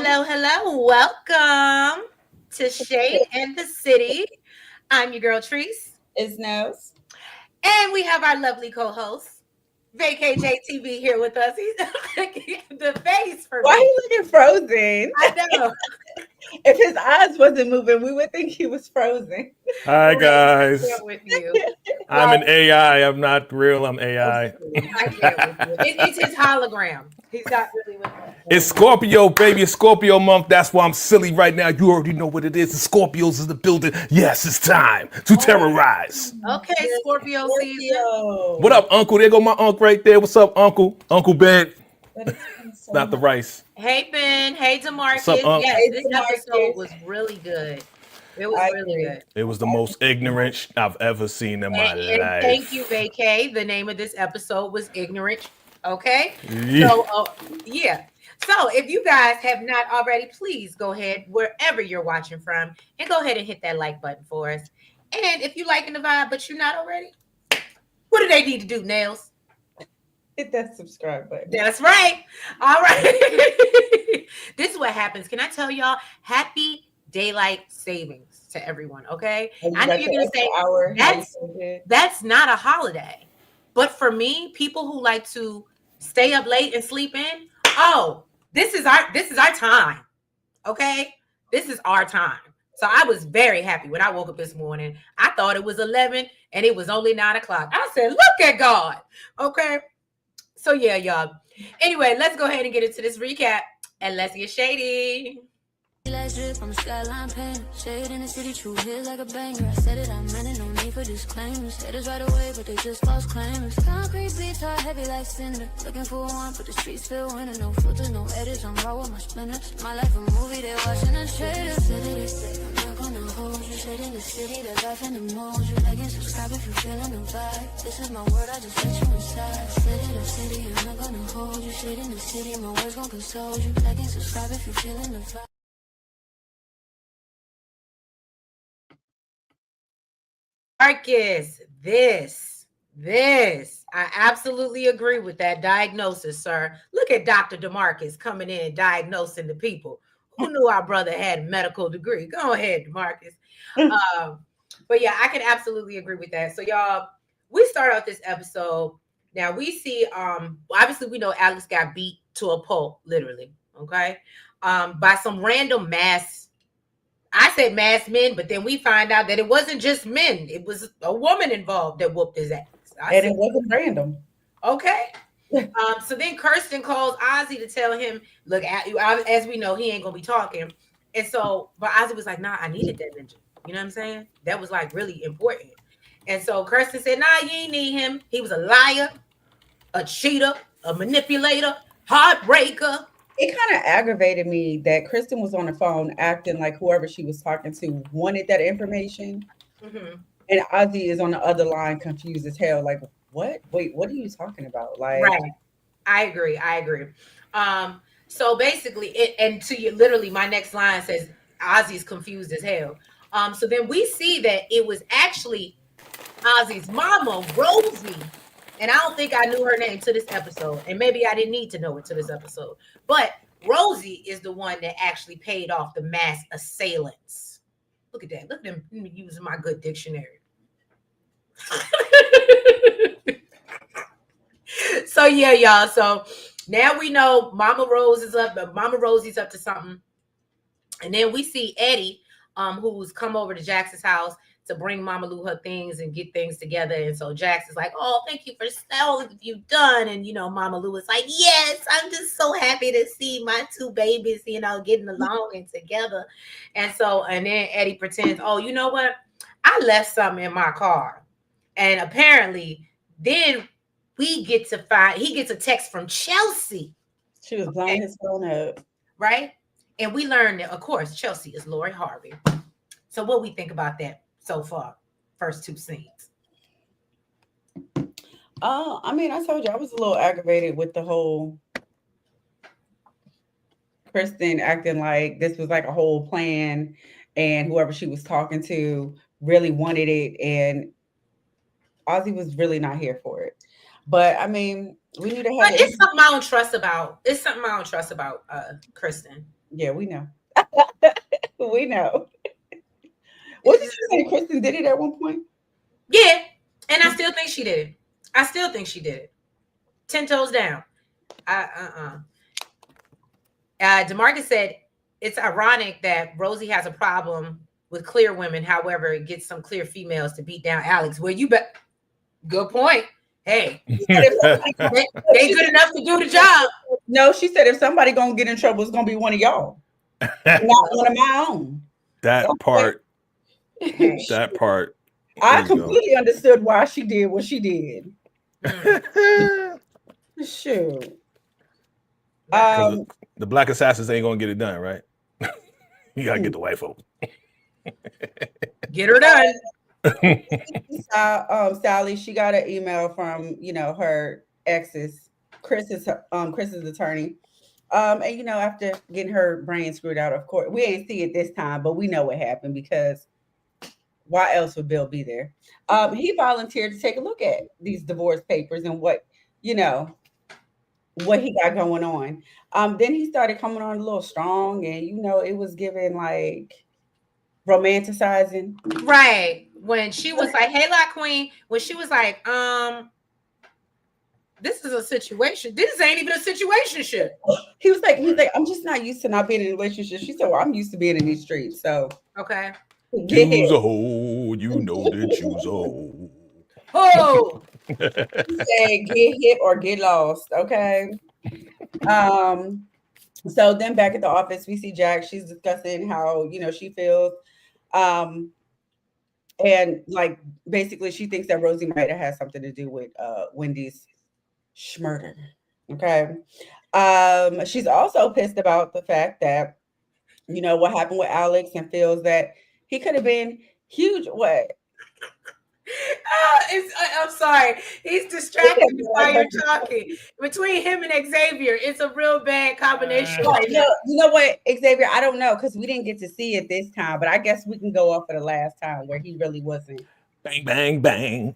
Hello, hello. Welcome to Shade and the City. I'm your girl, Treese. Is nose. And we have our lovely co host, VACAY-JTV, here with us. He's the face for Why me. he looking frozen? I know. If his eyes wasn't moving, we would think he was frozen. Hi guys. With you. I'm an AI. I'm not real. I'm AI. I can't with you. It's his hologram. He's not really with us. It's Scorpio, baby. It's Scorpio month. That's why I'm silly right now. You already know what it is. The Scorpios is the building. Yes, it's time to terrorize. Okay, Scorpio season. What up, Uncle? There go my uncle right there. What's up, Uncle? Uncle Ben. Not the rice. Hey, Ben. Hey, DeMarcus. What's up, Unc? Yes, Hey, this DeMarcus. episode was really good. It was really good. It was the most ignorant I've ever seen in my And life. thank you, Vacay. The name of this episode was Ignorant. Okay. Yeah. So, yeah. So, if you guys have not already, please go ahead wherever you're watching from and go ahead and hit that like button for us. And if you're liking the vibe, but you're not already, what do they need to do, Nails? Hit that subscribe button. That's right. All right. This is what happens. Can I tell y'all? Happy daylight savings to everyone. Okay. I know you're going to say that's not a holiday. But for me, people who like to stay up late and sleep in, this is our time. Okay? This is our time. So I was very happy when I woke up this morning. I thought it was 11 and it was only 9 o'clock. I said, look at God. Okay. So yeah, y'all. Anyway, let's go ahead and get into this recap and let's get shady. Last drip on the skyline paint. Shade in the city, true hits like a banger. I said it, I meant it, no need for disclaimers. Haters right away, but they just false claimers. Concrete beats are heavy like cinder. Looking for one, but the streets feel winter. No filters, no edits, I'm raw with my splinters. My life a movie, they watching us trailers. I'm not gonna hold you. Shade in the city, there's life in the mold. You like and subscribe if you feeling the vibe. This is my word, I just let you inside. City, I'm not gonna hold you. Shade in the city, my words gon' console you. Like and subscribe if you feeling the vibe. Marcus, this, I absolutely agree with that diagnosis, sir. Look at Dr. DeMarcus coming in diagnosing the people. Who knew our brother had a medical degree? Go ahead, DeMarcus. But yeah, I can absolutely agree with that. So y'all, we start out this episode. Now we see, obviously we know Alex got beat to a pulp, literally, okay, by some random I said masked men, but then we find out that it wasn't just men. It was a woman involved that whooped his ass. And it wasn't random. Okay. So then Kirsten calls Ozzie to tell him, look, as we know, he ain't going to be talking. And so, but Ozzie was like, nah, I needed that ninja. You know what I'm saying? That was like really important. And so Kirsten said, nah, you ain't need him. He was a liar, a cheater, a manipulator, heartbreaker. It kind of aggravated me that Kristen was on the phone acting like whoever she was talking to wanted that information. Mm-hmm. And Ozzie is on the other line confused as hell. Like, what? Wait, what are you talking about? Like, right. I agree. So basically, literally my next line says Ozzie's confused as hell. So then we see that it was actually Ozzie's mama, Rosie. And I don't think I knew her name to this episode. And maybe I didn't need to know it to this episode. But Rosie is the one that actually paid off the mass assailants. Look at that. Look at them using my good dictionary. So yeah, y'all. So now we know Mama Rosie's up to something. And then we see Eddie, who's come over to Jax's house to bring Mama Lou her things and get things together. And so Jax is like, oh, thank you for all you've done. And, Mama Lou is like, yes, I'm just so happy to see my two babies, getting along and together. And then Eddie pretends, oh, you know what? I left something in my car. And apparently then he gets a text from Chelsea. She was blowing his phone up. Right? And we learned that, of course, Chelsea is Lori Harvey. So what we think about that so far, first two scenes? I mean, I told you I was a little aggravated with the whole Kristen acting like this was like a whole plan and whoever she was talking to really wanted it. And Ozzie was really not here for it. But I mean, we knew to have. But it's something I don't trust about. Kristen. Yeah, we know. We know. What did you say? Kristen did it at one point? Yeah. And I still think she did it. I still think she did it. 10 toes down. DeMarcus said, it's ironic that Rosie has a problem with clear women. However, it gets some clear females to beat down Alex. Well, you bet. Good point. Hey, they good enough to do the job. No, she said if somebody gonna get in trouble, it's gonna be one of y'all, not one of my own. That part. That part. I completely understood why she did what she did. Shoot. The black assassins ain't gonna get it done, right? You gotta get the wife over. Get her done. Sally, she got an email from her ex's, Chris's attorney. And after getting her brain screwed out, of course, we ain't see it this time, but we know what happened because why else would Bill be there? He volunteered to take a look at these divorce papers and what he got going on. Then he started coming on a little strong, and it was given like romanticizing. Right. When she was like, "Hey, La Queen," when she was like, this is a situation. This ain't even a situationship. He's like, I'm just not used to not being in a relationship. She said, well, I'm used to being in these streets. So okay. You's a hoe, you know that you's a hoe. Oh, say get hit or get lost. Okay. So then back at the office, we see Jack. She's discussing how she feels, and like basically she thinks that Rosie might have had something to do with Wendy's murder. Okay. She's also pissed about the fact that what happened with Alex and feels that he could have been huge. What? I'm sorry. He's distracted while you're talking. Between him and Xavier, it's a real bad combination. You know what, Xavier? I don't know because we didn't get to see it this time, but I guess we can go off of the last time where he really wasn't. Bang, bang, bang.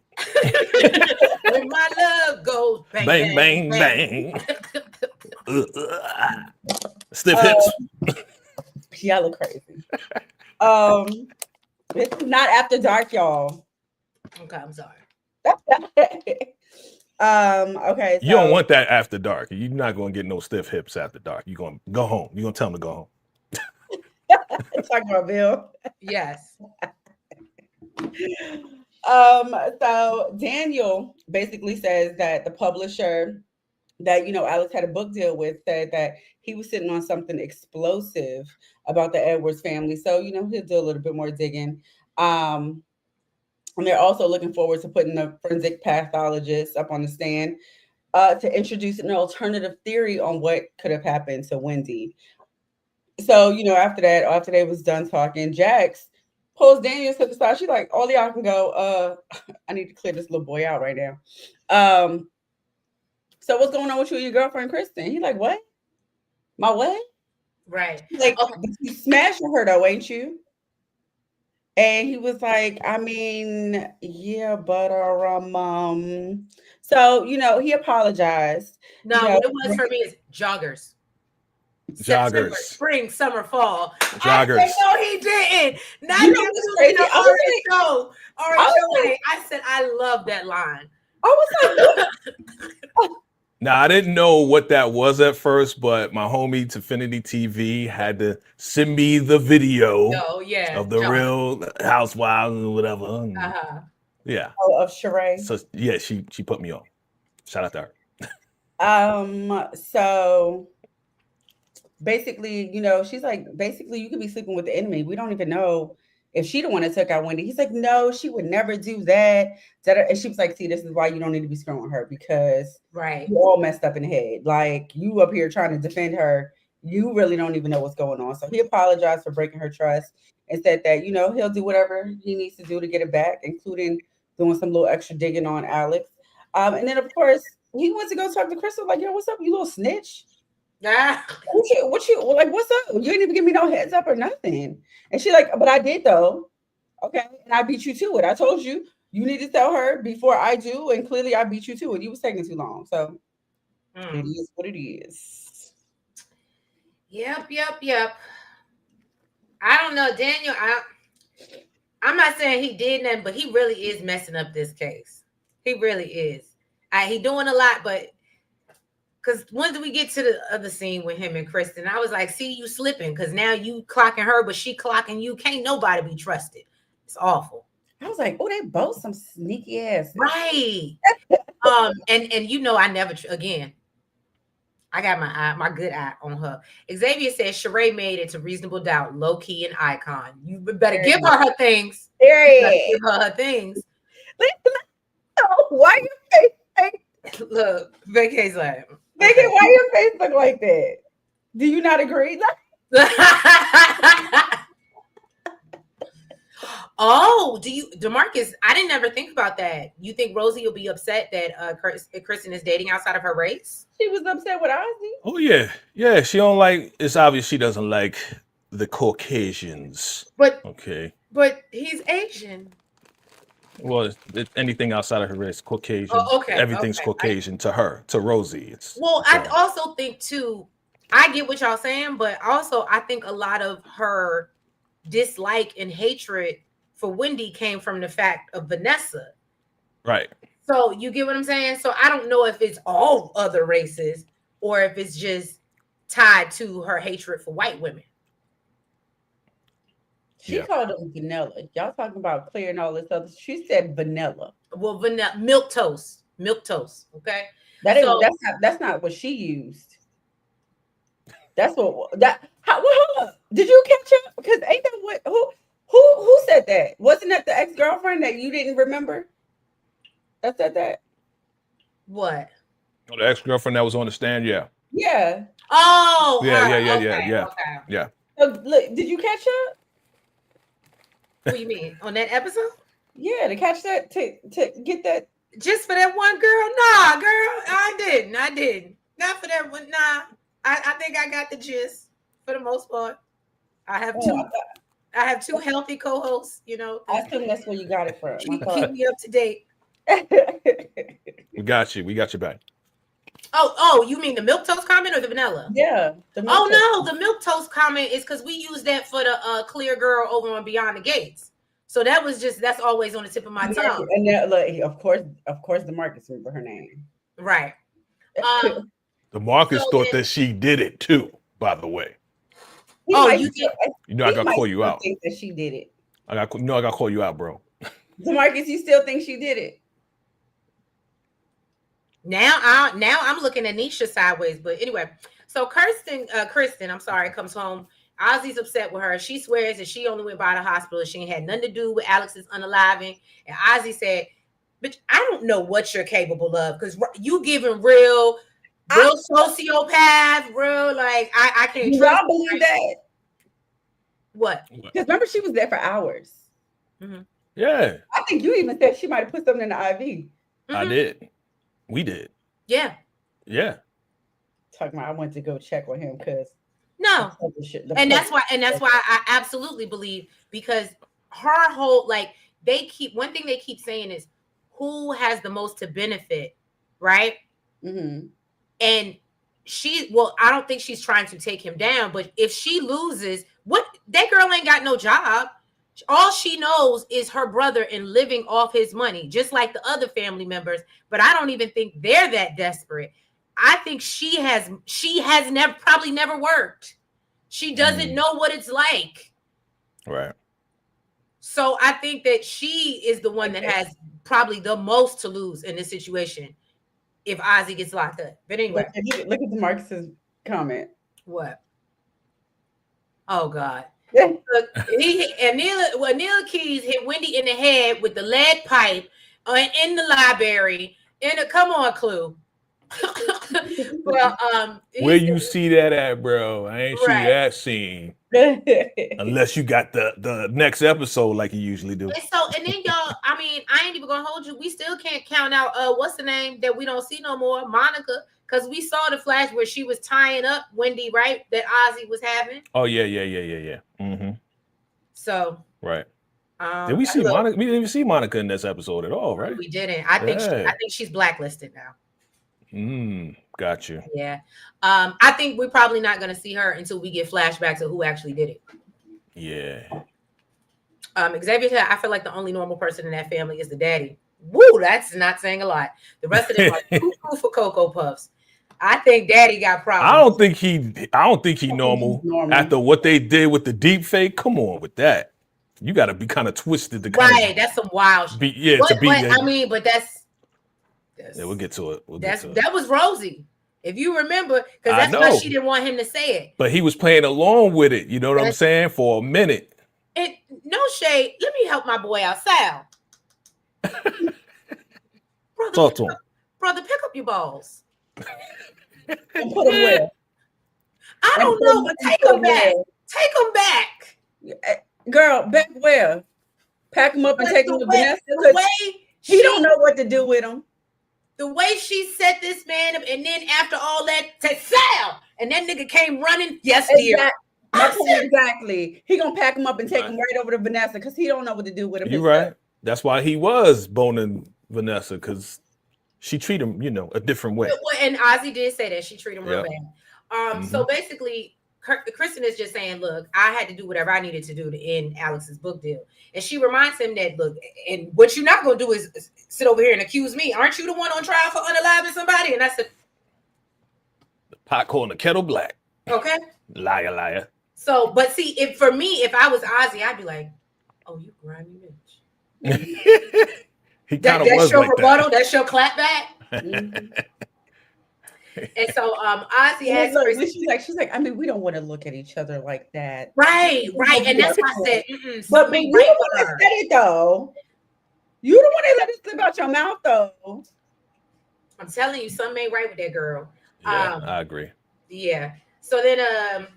When my love goes bang, bang, bang, bang. Stiff hips. Y'all look crazy. It's not after dark, y'all. Okay, I'm sorry. Okay. You don't want that after dark. You're not going to get no stiff hips after dark. You're going to go home. You're going to tell them to go home. Talking about Bill. Yes. So Daniel basically says that the publisher that Alex had a book deal with said that he was sitting on something explosive about the Edwards family. So he'll do a little bit more digging. And they're also looking forward to putting the forensic pathologist up on the stand to introduce an alternative theory on what could have happened to Wendy. So after they was done talking, Jax pulls Daniel to the side. She's like, all y'all can go. I need to clear this little boy out right now. So what's going on with you and your girlfriend, Kristen? He's like, what? My what? Right. Like, you smashing her though, ain't you? And he was like, I mean, yeah, but so he apologized. No, what it was for me is joggers. September, spring, summer, fall. Joggers. I said, no, he didn't. Not that I said, I love that line. I was like, now, I didn't know what that was at first, but my homie Tifinity TV had to send me the video of the Real Housewives and whatever. Uh-huh. Yeah. Oh, of Sheree. So yeah, she put me on. Shout out to her. So basically, she's like, basically, you could be sleeping with the enemy. We don't even know if she the one that took out Wendy. He's like, no, she would never do that. And she was like, see, this is why you don't need to be screwing her because you all messed up in the head. Like you up here trying to defend her. You really don't even know what's going on. So he apologized for breaking her trust and said that, he'll do whatever he needs to do to get it back, including doing some little extra digging on Alex. And then of course he went to go talk to Crystal, like, what's up, you little snitch? What you like? What's up? You didn't even give me no heads up or nothing. And she like, but I did though. Okay, and I beat you to it. I told you need to tell her before I do, and clearly I beat you to it. You was taking too long, so it is what it is. Yep. I don't know, Daniel. I'm not saying he did nothing, but he really is messing up this case. He really is. He doing a lot, but because when did we get to the other scene with him and Kristen? I was like, see, you slipping because now you clocking her, but she clocking you. Can't nobody be trusted. It's awful. I was like, oh, they both some sneaky ass. Right. And you know, I never again. I got my good eye on her. Xavier says Sheree made it to reasonable doubt, low key and icon. You better give her things. Give her things. Why your face? Look, VACAY's like, VACAY, why your face look like that? Do you not agree? Oh, DeMarcus? I didn't ever think about that. You think Rosie will be upset that Kristen is dating outside of her race? She was upset with Ozzie. Oh yeah. She don't like. It's obvious she doesn't like the Caucasians. But he's Asian. Well, it's anything outside of her race, Caucasian. Oh, okay. Everything's Caucasian to her, to Rosie. I also think too. I get what y'all saying, but also I think a lot of her dislike and hatred for Wendy came from the fact of Vanessa. Right. So you get what I'm saying? So I don't know if it's all other races or if it's just tied to her hatred for white women. She called them vanilla. Y'all talking about clear and all this other. She said vanilla. Well, vanilla, milk toast. Okay. That's not what she used. That's what did you catch up? Because ain't that who said that? Wasn't that the ex-girlfriend that you didn't remember? That said that? What? Oh, the ex-girlfriend that was on the stand, yeah. Yeah. Oh, yeah. So, look, did you catch up? What do you mean? On that episode? Yeah, to catch that, to get that. Just for that one girl? Nah, girl, I didn't. Not for that one. Nah. I think I got the gist for the most part. I have two healthy co-hosts, you know. I assume that's where you got it from. Keep me up to date. We got you back. Oh, you mean the milquetoast comment or the vanilla? Yeah. The milquetoast comment is because we use that for the clear girl over on Beyond the Gates. So that's always on the tip of my tongue. And of course, DeMarcus remember her name. Right. DeMarcus thought that she did it too, by the way. You did. You know I gotta call you out. Think that she did it. I gotta call you out, bro. DeMarcus, you still think she did it? Now I'm looking at Nisha sideways, but anyway. So Kristen, comes home. Ozzie's upset with her. She swears that she only went by the hospital. She ain't had nothing to do with Alex's unaliving. And Ozzie said, "Bitch, I don't know what you're capable of because you giving real sociopath, real like I can't trust." Y'all believe that? What? Because remember, she was there for hours. Mm-hmm. Yeah. I think you even said she might have put something in the IV. Mm-hmm. I did. We did. Yeah. Talking about I went to go check with him because that's why I absolutely believe because her whole one thing they keep saying is who has the most to benefit, right? Mm-hmm. And I don't think she's trying to take him down, but if she loses, that girl ain't got no job. All she knows is her brother and living off his money, just like the other family members. But I don't even think they're that desperate. I think she has probably never worked. She doesn't know what it's like. Right. So I think that she is the one that has probably the most to lose in this situation if Ozzie gets locked up. But anyway. Look at DeMarcus's comment. What? Oh, God. Look, Anila Keys hit Wendy in the head with the lead pipe in the library. Come on, Clue. Well, where you see that at, bro? I ain't see that scene unless you got the next episode like you usually do. And then y'all, I mean, I ain't even gonna hold you. We still can't count out what's the name that we don't see no more, Monica, because we saw the flash where she was tying up Wendy, right? That Ozzie was having. Oh yeah. Mm-hmm. So right. Did we see Monica? We didn't even see Monica in this episode at all, right? We didn't. I think she's blacklisted now. Got you. Yeah. I think we're probably not going to see her until we get flashbacks of who actually did it. Yeah. Xavier said, I feel like the only normal person in that family is the daddy. Woo, that's not saying a lot. The rest of them are cuckoo for Cocoa Puffs. I think daddy got problems. I don't think he normal after what they did with the deep fake. Come on with that. You got to be kind of twisted to right. That's some wild shit. But that's yeah, we'll get to it. That was Rosie. If you remember, because that's why she didn't want him to say it. But he was playing along with it. You know what I'm saying? For a minute. No shade. Let me help my boy out, Sal. Talk to him. Brother, pick up your balls. And put them where? I don't know, but take them back. Take them back. Girl, back where? Pack them up and take them to Vanessa. He don't know what to do with them. The way she set this man up, and then after all that, said Sal, and that nigga came running. Yes, dear. Exactly. He gonna pack him up and take him right over to Vanessa because he don't know what to do with him. You're right. That's why he was boning Vanessa, because she treat him, a different way. And Ozzie did say that she treated him real bad. So basically, Kristen is just saying, look, I had to do whatever I needed to do to end Alex's book deal. And she reminds him that, look, and what you're not going to do is sit over here and accuse me. Aren't you the one on trial for unaliving somebody? And I said, the pot calling the kettle black. Okay. Liar. So, but see, if I was Ozzie, I'd be like, oh, you grimy bitch. He kind of was like rebuttal, that's your clap back. And so Ozzie asked her, she's like, I mean, we don't want to look at each other like that. Right. And that's why I said, but you the one that said it though. You the one that let it slip out your mouth though. I'm telling you, something ain't right with that girl. Yeah, I agree. Yeah. So then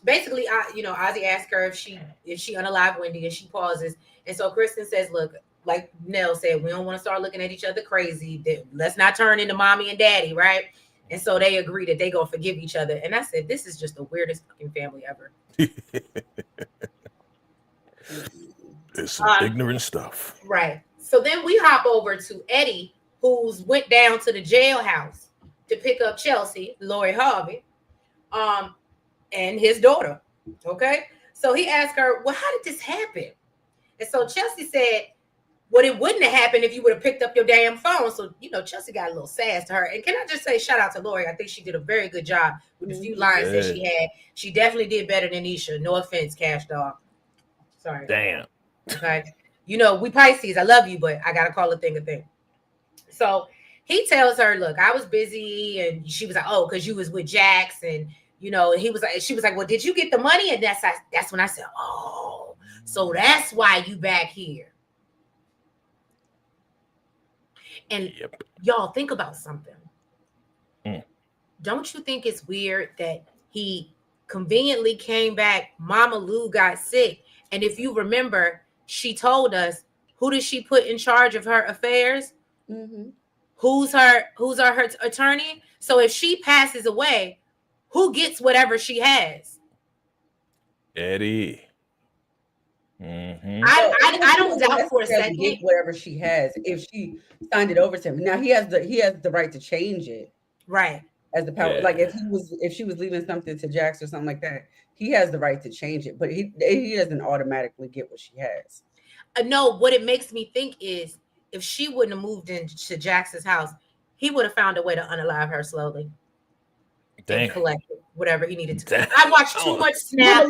basically Ozzie asked her if she unalived Wendy, and she pauses. And so Kristen says, look, like Nell said, we don't want to start looking at each other crazy. Let's not turn into mommy and daddy, right? And so they agree that they gonna forgive each other. And I said, this is just the weirdest fucking family ever. It's some ignorant stuff. Right. So then we hop over to Eddie, who's went down to the jailhouse to pick up Chelsea, Lori Harvey, and his daughter. Okay. So he asked her, well, how did this happen? And so Chelsea said, well, it wouldn't have happened if you would have picked up your damn phone. So, Chelsea got a little sass to her. And can I just say, shout out to Lori. I think she did a very good job with the few lines that she had. She definitely did better than Isha. No offense, Cash Dog. Sorry. Damn. Okay. We Pisces. I love you, but I got to call a thing a thing. So he tells her, look, I was busy. And she was like, oh, because you was with Jax. And, she was like, well, did you get the money? And that's when I said, oh, so that's why you back here. And y'all think about something. Don't you think it's weird that he conveniently came back? Mama Lou got sick. And if you remember, she told us, who did she put in charge of her affairs? Mm-hmm. Who's her attorney? So if she passes away, who gets whatever she has? Eddie. Mm-hmm. I don't doubt for a second get whatever she has if she signed it over to him. Now he has the right to change it, right? As the power, like if she was leaving something to Jax or something like that, he has the right to change it, but he doesn't automatically get what she has. No, what it makes me think is if she wouldn't have moved into Jax's house, he would have found a way to unalive her slowly. And collect whatever he needed to. I watched too much Snap.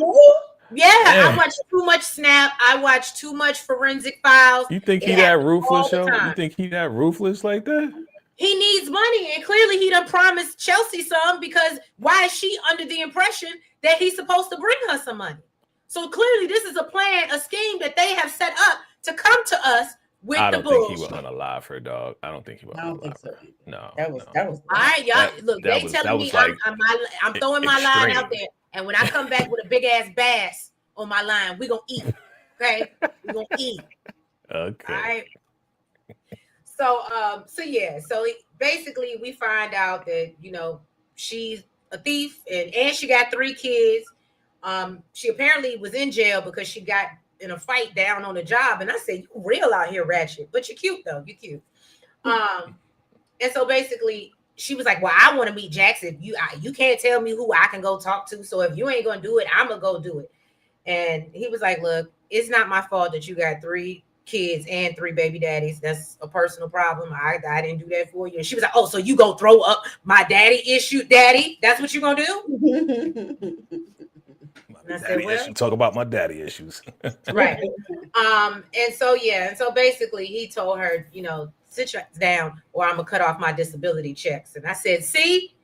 Yeah, I watched too much Snap. I watched too much Forensic Files. You think he that ruthless, yo? You think he that ruthless like that? He needs money, and clearly he done promised Chelsea some, because why is she under the impression that he's supposed to bring her some money? So clearly this is a plan, a scheme that they have set up to come to us with the bullshit. I don't think he would unalive her, dog. I don't think he would unalive her. No. That was all right, y'all. Look, they telling me I'm throwing my line out there. And when I come back with a big ass bass on my line, we're going to eat. Okay? We're going to eat. Okay. All right. So basically we find out that, she's a thief and she got 3 kids. She apparently was in jail because she got in a fight down on the job. And I said, you real out here ratchet, but you're cute though. You're cute. And so basically she was like, well, I want to meet Jackson. You can't tell me who I can go talk to. So if you ain't going to do it, I'm going to go do it. And he was like, look, it's not my fault that you got 3 kids and 3 baby daddies. That's a personal problem. I didn't do that for you. And she was like, oh, so you go throw up my daddy issue, daddy? That's what you going to do? And I said, well, talk about my daddy issues. Right. And so basically he told her, you know, sit down or I'm gonna cut off my disability checks. And I said, see,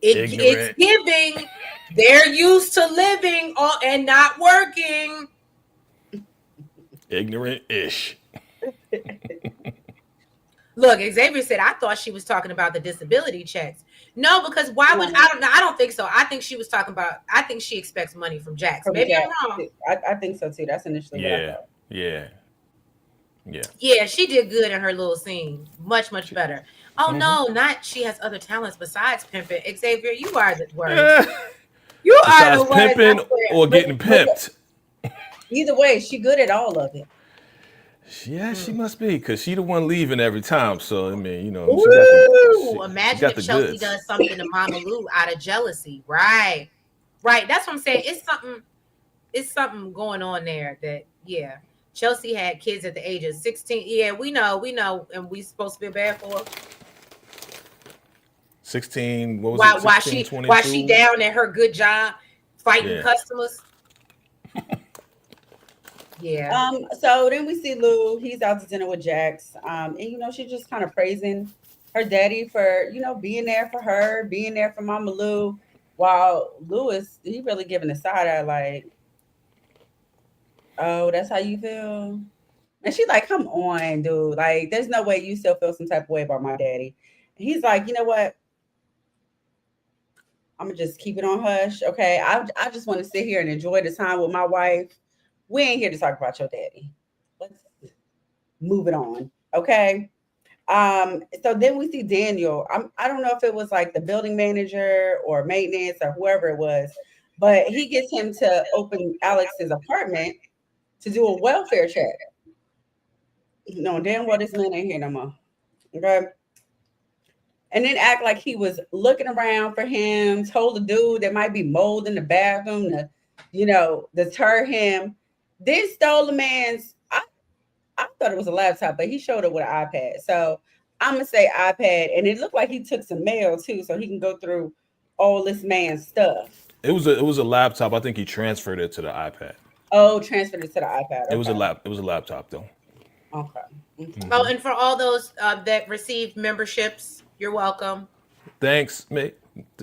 it's giving. They're used to living and not working. Ignorant-ish. Look, Xavier said, I thought she was talking about the disability checks. No, because why would I don't think so. I think she was talking about, I think she expects money from Jax. Maybe I'm wrong. I think so too. That's initially what I thought. Yeah, she did good in her little scene. Much, much better. Oh no, not she has other talents besides pimping. Xavier, you are the worst. You are the worst. Pimping or getting pimped. Either way, she good at all of it. Yeah, she must be, because she the one leaving every time. So, I mean, you know. Imagine if Chelsea does something to Mama Lou out of jealousy. Right. That's what I'm saying. It's something going on there that, yeah. Chelsea had kids at the age of 16. Yeah, we know. And we supposed to feel bad for her. 16, what was it? 16, while she down at her good job fighting customers. Yeah. So then we see Lou. He's out to dinner with Jax. And you know, she's just kind of praising her daddy for, you know, being there for her, being there for Mama Lou. While Louis, he really giving a side eye like, oh, that's how you feel? And she's like, come on, dude. Like, there's no way you still feel some type of way about my daddy. And he's like, you know what? I'm gonna just keep it on hush. Okay. I just want to sit here and enjoy the time with my wife. We ain't here to talk about your daddy. Let's move it on. Okay. So then we see Daniel. I don't know if it was like the building manager or maintenance or whoever it was, but he gets him to open Alex's apartment to do a welfare check. No, damn well this man ain't here no more. Okay. And then act like he was looking around for him, told the dude there might be mold in the bathroom to, you know, deter him. Then stole the man's, I thought it was a laptop, but he showed up with an iPad. So I'm going to say iPad. And it looked like he took some mail too, so he can go through all this man's stuff. It was a laptop. I think he transferred it to the iPad. Oh, transferred it to the iPad. Okay. It was a laptop though. Okay. Mm-hmm. Oh, and for all those that received memberships, you're welcome. Thanks, mate.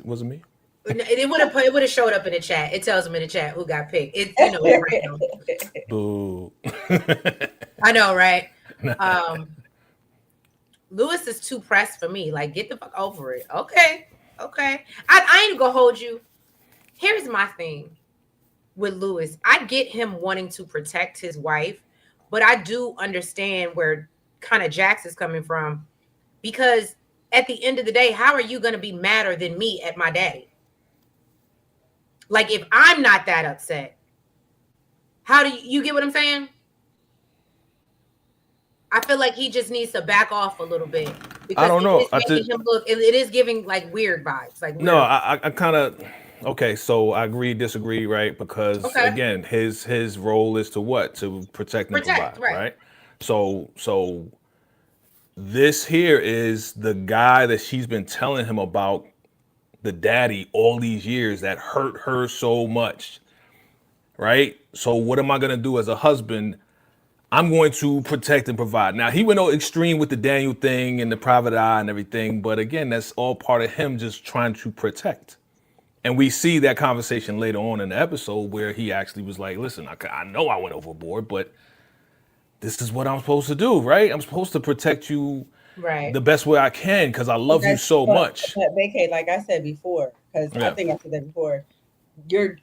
Was it me? It would have showed up in the chat. It tells them in the chat who got picked. It's random. Boo. I know, right? Lewis is too pressed for me. Like, get the fuck over it. Okay. I ain't gonna hold you. Here's my thing with Lewis. I get him wanting to protect his wife, but I do understand where kind of Jax is coming from, because at the end of the day, how are you going to be madder than me at my daddy? Like, if I'm not that upset, how do you get what I'm saying? I feel like he just needs to back off a little bit. I don't know. It is giving like weird vibes. Like, no, I kind of, okay, so I agree, disagree, right? Because again, his role is to what? To protect and provide, right? So this here is the guy that she's been telling him about, the daddy, all these years that hurt her so much, right? So what am I going to do as a husband? I'm going to protect and provide. Now, he went extreme with the Daniel thing and the private eye and everything, but again, that's all part of him just trying to protect. And we see that conversation later on in the episode where he actually was like, listen, I know I went overboard, but this is what I'm supposed to do, right? I'm supposed to protect you the best way I can because I love you so much. But VACAY, like I said before, because I think I said that before, your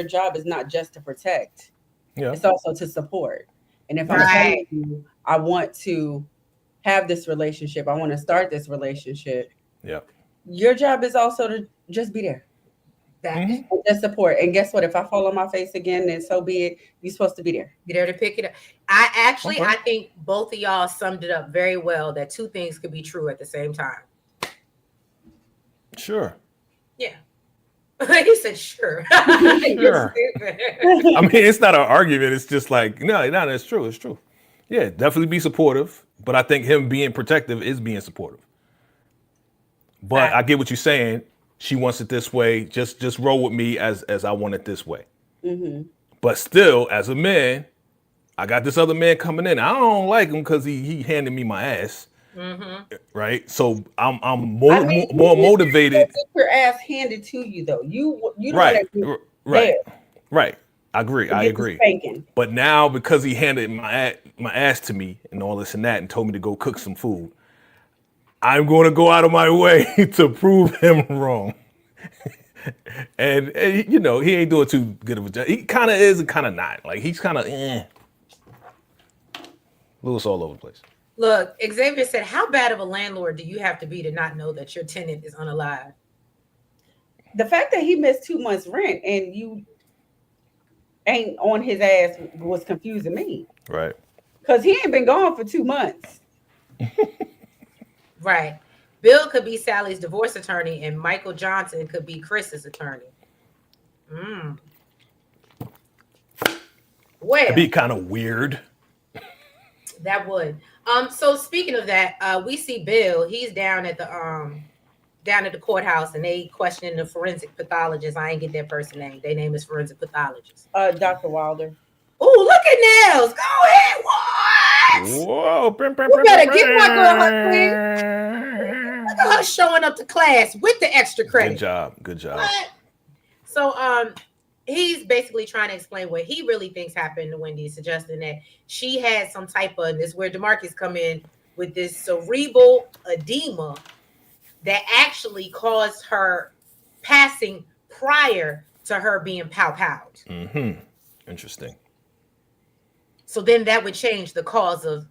job is not just to protect. Yeah. It's also to support. And if I'm telling you, I want to have this relationship, I want to start this relationship. Yeah. Your job is also to just be there. Just support. And guess what? If I fall on my face again, then so be it. You're supposed to be there. Be there to pick it up. I think both of y'all summed it up very well, that two things could be true at the same time. Sure. Yeah. He said, sure. Sure. I mean, it's not an argument. It's just like, no, that's true. It's true. Yeah, definitely be supportive. But I think him being protective is being supportive. But I get what you're saying. She wants it this way. Just roll with me as I want it this way. Mm-hmm. But still, as a man, I got this other man coming in. I don't like him because he handed me my ass. Mm-hmm. Right, so I'm more motivated. Get your ass handed to you, though. You right. I agree. But now because he handed my ass to me and all this and that and told me to go cook some food, I'm going to go out of my way to prove him wrong. and you know, he ain't doing too good of a job. He kind of is and kind of not. Like he's kind of loose all over the place. Look, Xavier said, how bad of a landlord do you have to be to not know that your tenant is unalive? The fact that he missed 2 months rent and you ain't on his ass was confusing me. Right. Because he ain't been gone for 2 months. Right. Bill could be Sally's divorce attorney and Michael Johnson could be Chris's attorney. Well, it'd be kind of weird. That would. So speaking of that, we see Bill. He's down at the courthouse, and they questioning the forensic pathologist. I ain't get that person name. Their name is forensic pathologist. Dr. Wilder. Oh, look at Nels. Go ahead. What? Whoa. You better get my girl her queen. Look at her showing up to class with the extra credit. Good job. What? So he's basically trying to explain what he really thinks happened to Wendy, suggesting that she had some type of, this is where DeMarcus come in, with this cerebral edema that actually caused her passing prior to her being pow-powed. Mm-hmm. Interesting. So then that would change the cause of,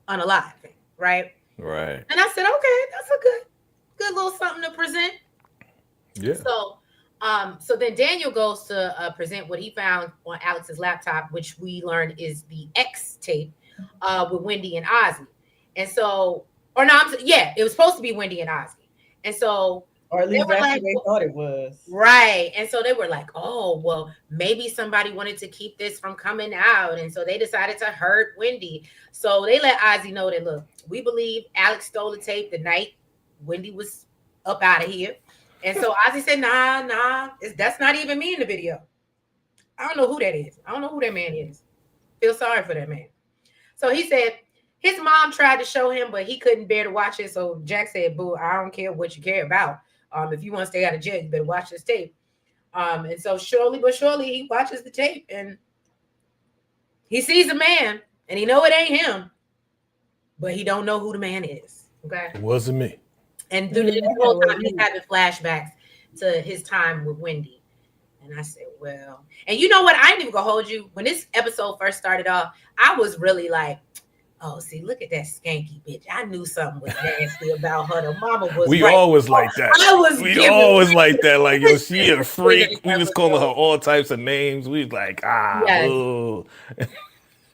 unalive, right? Right. And I said, okay, that's a good little something to present. Yeah. So then Daniel goes to present what he found on Alex's laptop, which we learned is the X tape with Wendy and Ozzie. And so, it was supposed to be Wendy and Ozzie. And so, or at least that's what they thought it was. Right. And so they were like, oh, well, maybe somebody wanted to keep this from coming out. And so they decided to hurt Wendy. So they let Ozzie know that, look, we believe Alex stole the tape the night Wendy was up out of here. And so Ozzie said, nah, that's not even me in the video. I don't know who that is. I don't know who that man is. Feel sorry for that man. So he said his mom tried to show him, but he couldn't bear to watch it. So Jack said, boo, I don't care what you care about. If you want to stay out of jail, you better watch this tape. And so surely he watches the tape and he sees a man and he know it ain't him, but he don't know who the man is. Okay. It wasn't me. And through the whole time, he's having flashbacks to his time with Wendy. And I said, well, and you know what? I ain't even gonna hold you. When this episode first started off, I was really like, oh, see, look at that skanky bitch. I knew something was nasty about her. The mama was We always like that. We always like that. Like, yo, she a freak. We was calling her all types of names. We was like, yes. Ooh.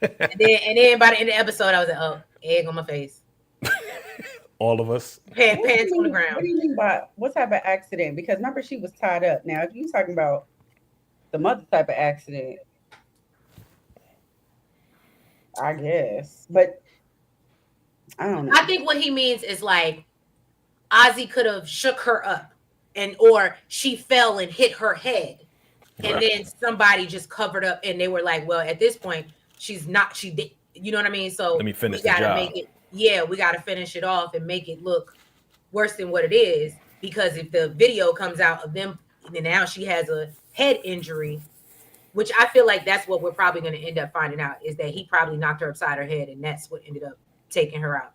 And then by the end of the episode, I was like, oh, egg on my face. All of us. Pants on the ground. What do you mean by what type of accident? Because remember, she was tied up. Now, if you're talking about the mother type of accident, I guess. But I don't know. I think what he means is like Ozzie could have shook her up or she fell and hit her head. And then somebody just covered up and they were like, well, at this point, she did. You know what I mean? So let me finish the job. Make it. Yeah, we got to finish it off and make it look worse than what it is. Because if the video comes out of them, and now she has a head injury, which I feel like that's what we're probably going to end up finding out, is that he probably knocked her upside her head, and that's what ended up taking her out.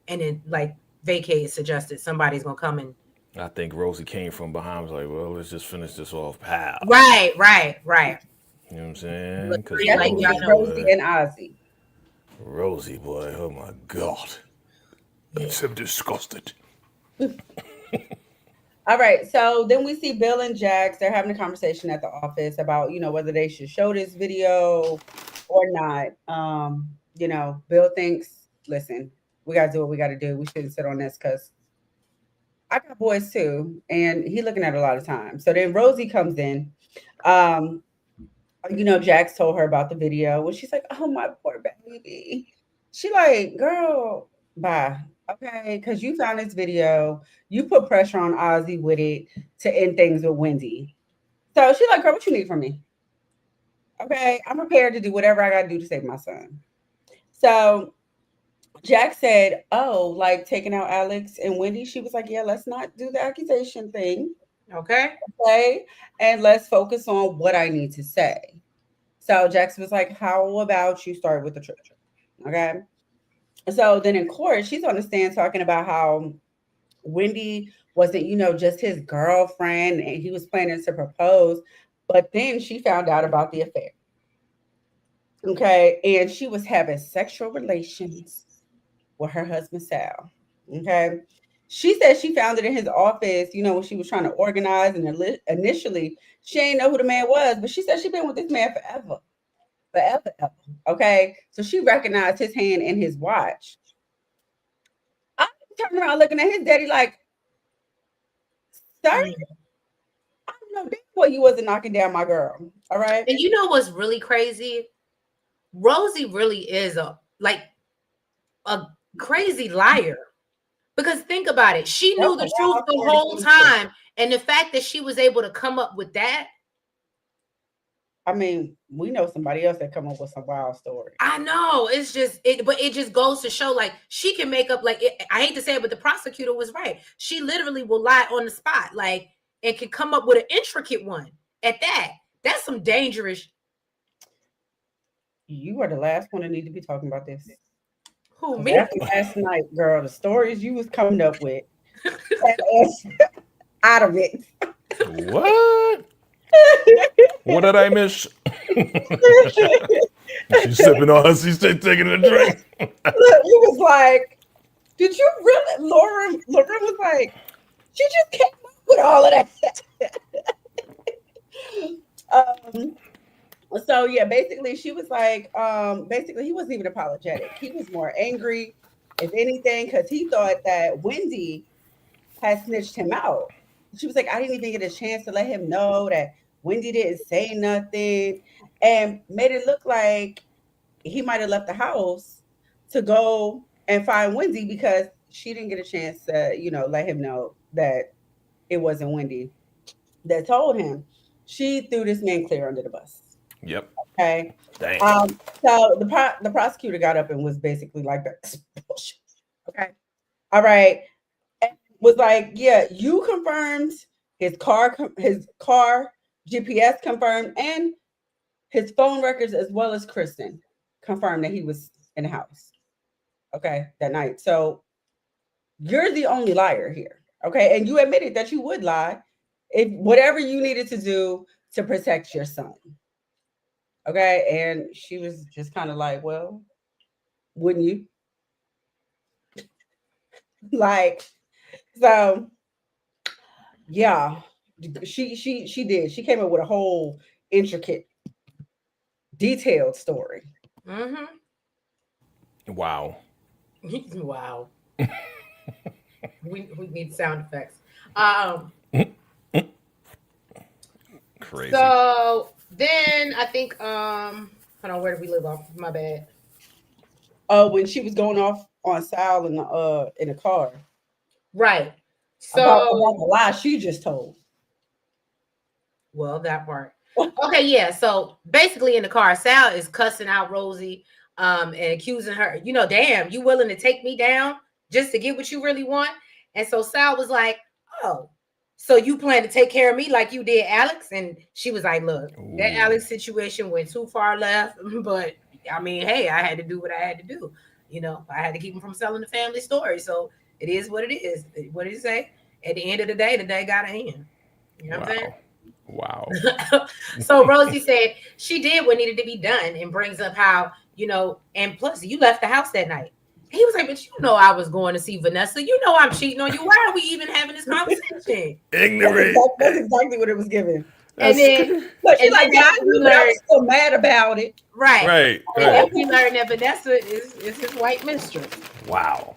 And then, like VACAY suggested, somebody's going to come and. I think Rosie came from behind, was like, well, let's just finish this off, pal. Right. You know what I'm saying? Because Rosie and Ozzie. Rosie, boy, oh my God. I'm so disgusted. All right, so then we see Bill and Jax. They're having a conversation at the office about, whether they should show this video or not. Bill thinks, listen, we got to do what we got to do. We shouldn't sit on this because I got boys too, and he looking at a lot of time. So then Rosie comes in. Jax told her about the video, and she's like, "Oh, my poor baby." She like, "Girl, bye, okay? Because you found this video, you put pressure on Ozzie with it to end things with Wendy." So she's like, "Girl, what you need from me? Okay, I'm prepared to do whatever I got to do to save my son." So Jack said, "Oh, like taking out Alex and Wendy." She was like, "Yeah, let's not do the accusation thing. Okay. And let's focus on what I need to say." So Jackson was like, "How about you start with the church?" Okay. So then in court, she's on the stand talking about how Wendy wasn't, just his girlfriend and he was planning to propose. But then she found out about the affair. Okay. And she was having sexual relations with her husband, Sal. Okay. She said she found it in his office, when she was trying to organize. And initially, she didn't know who the man was, but she said she'd been with this man forever. Forever. Okay. So she recognized his hand in his watch. I'm turning around looking at his daddy like, "Sir, I don't know what you wasn't knocking down my girl." All right. And you know what's really crazy? Rosie really is a crazy liar. Because think about it. She knew the truth the whole time. And the fact that she was able to come up with that. I mean, we know somebody else that come up with some wild story. I know. It's just but it just goes to show, like, she can make up, like, I hate to say it, but the prosecutor was right. She literally will lie on the spot, like, and can come up with an intricate one at that. That's some dangerous. You are the last one to need to be talking about this. Who, me? After last night, girl, the stories you was coming up with out of it. What? What did I miss? She's sipping on her. She's taking a drink. Look, he was like, "Did you really?" Lauren was like, "She just came up with all of that." So yeah, basically she was like, basically he wasn't even apologetic. He was more angry, if anything, because he thought that Wendy had snitched him out. She was like, "I didn't even get a chance to let him know that Wendy didn't say nothing," and made it look like he might have left the house to go and find Wendy because she didn't get a chance to, let him know that it wasn't Wendy that told him. She threw this man clear under the bus. Yep. Okay. Dang. So the prosecutor got up and was basically like, "Bullshit." Okay. All right. And was like, "Yeah, you confirmed his car GPS confirmed, and his phone records as well as Kristen confirmed that he was in the house. Okay, that night. So you're the only liar here. Okay, and you admitted that you would lie if whatever you needed to do to protect your son." Okay, and she was just kind of like, "Well, wouldn't you?" Like, so yeah, she did. She came up with a whole intricate, detailed story. Mm-hmm. Wow. Wow. we need sound effects. Crazy. So then I think hold on, where did we live off? My bad. When she was going off on Sal in the car. Right. So about the lie she just told. Well, that part. Okay, yeah. So basically in the car, Sal is cussing out Rosie and accusing her, "Damn, you willing to take me down just to get what you really want?" And so Sal was like, "Oh, so you plan to take care of me like you did Alex?" And she was like, "Look, that Alex situation went too far left, but I mean, hey, I had to do what I had to do. I had to keep him from selling the family story. So it is what it is." What did he say? At the end of the day got to end. You know what I'm saying? Wow. So Rosie said she did what needed to be done and brings up how, and plus you left the house that night. He was like, "But I was going to see Vanessa. I'm cheating on you. Why are we even having this conversation?" Ignorant. That's exactly what it was given. And then, but she's like, "God, I'm still mad about it." Right. And then we learned that Vanessa is his white mistress. Wow.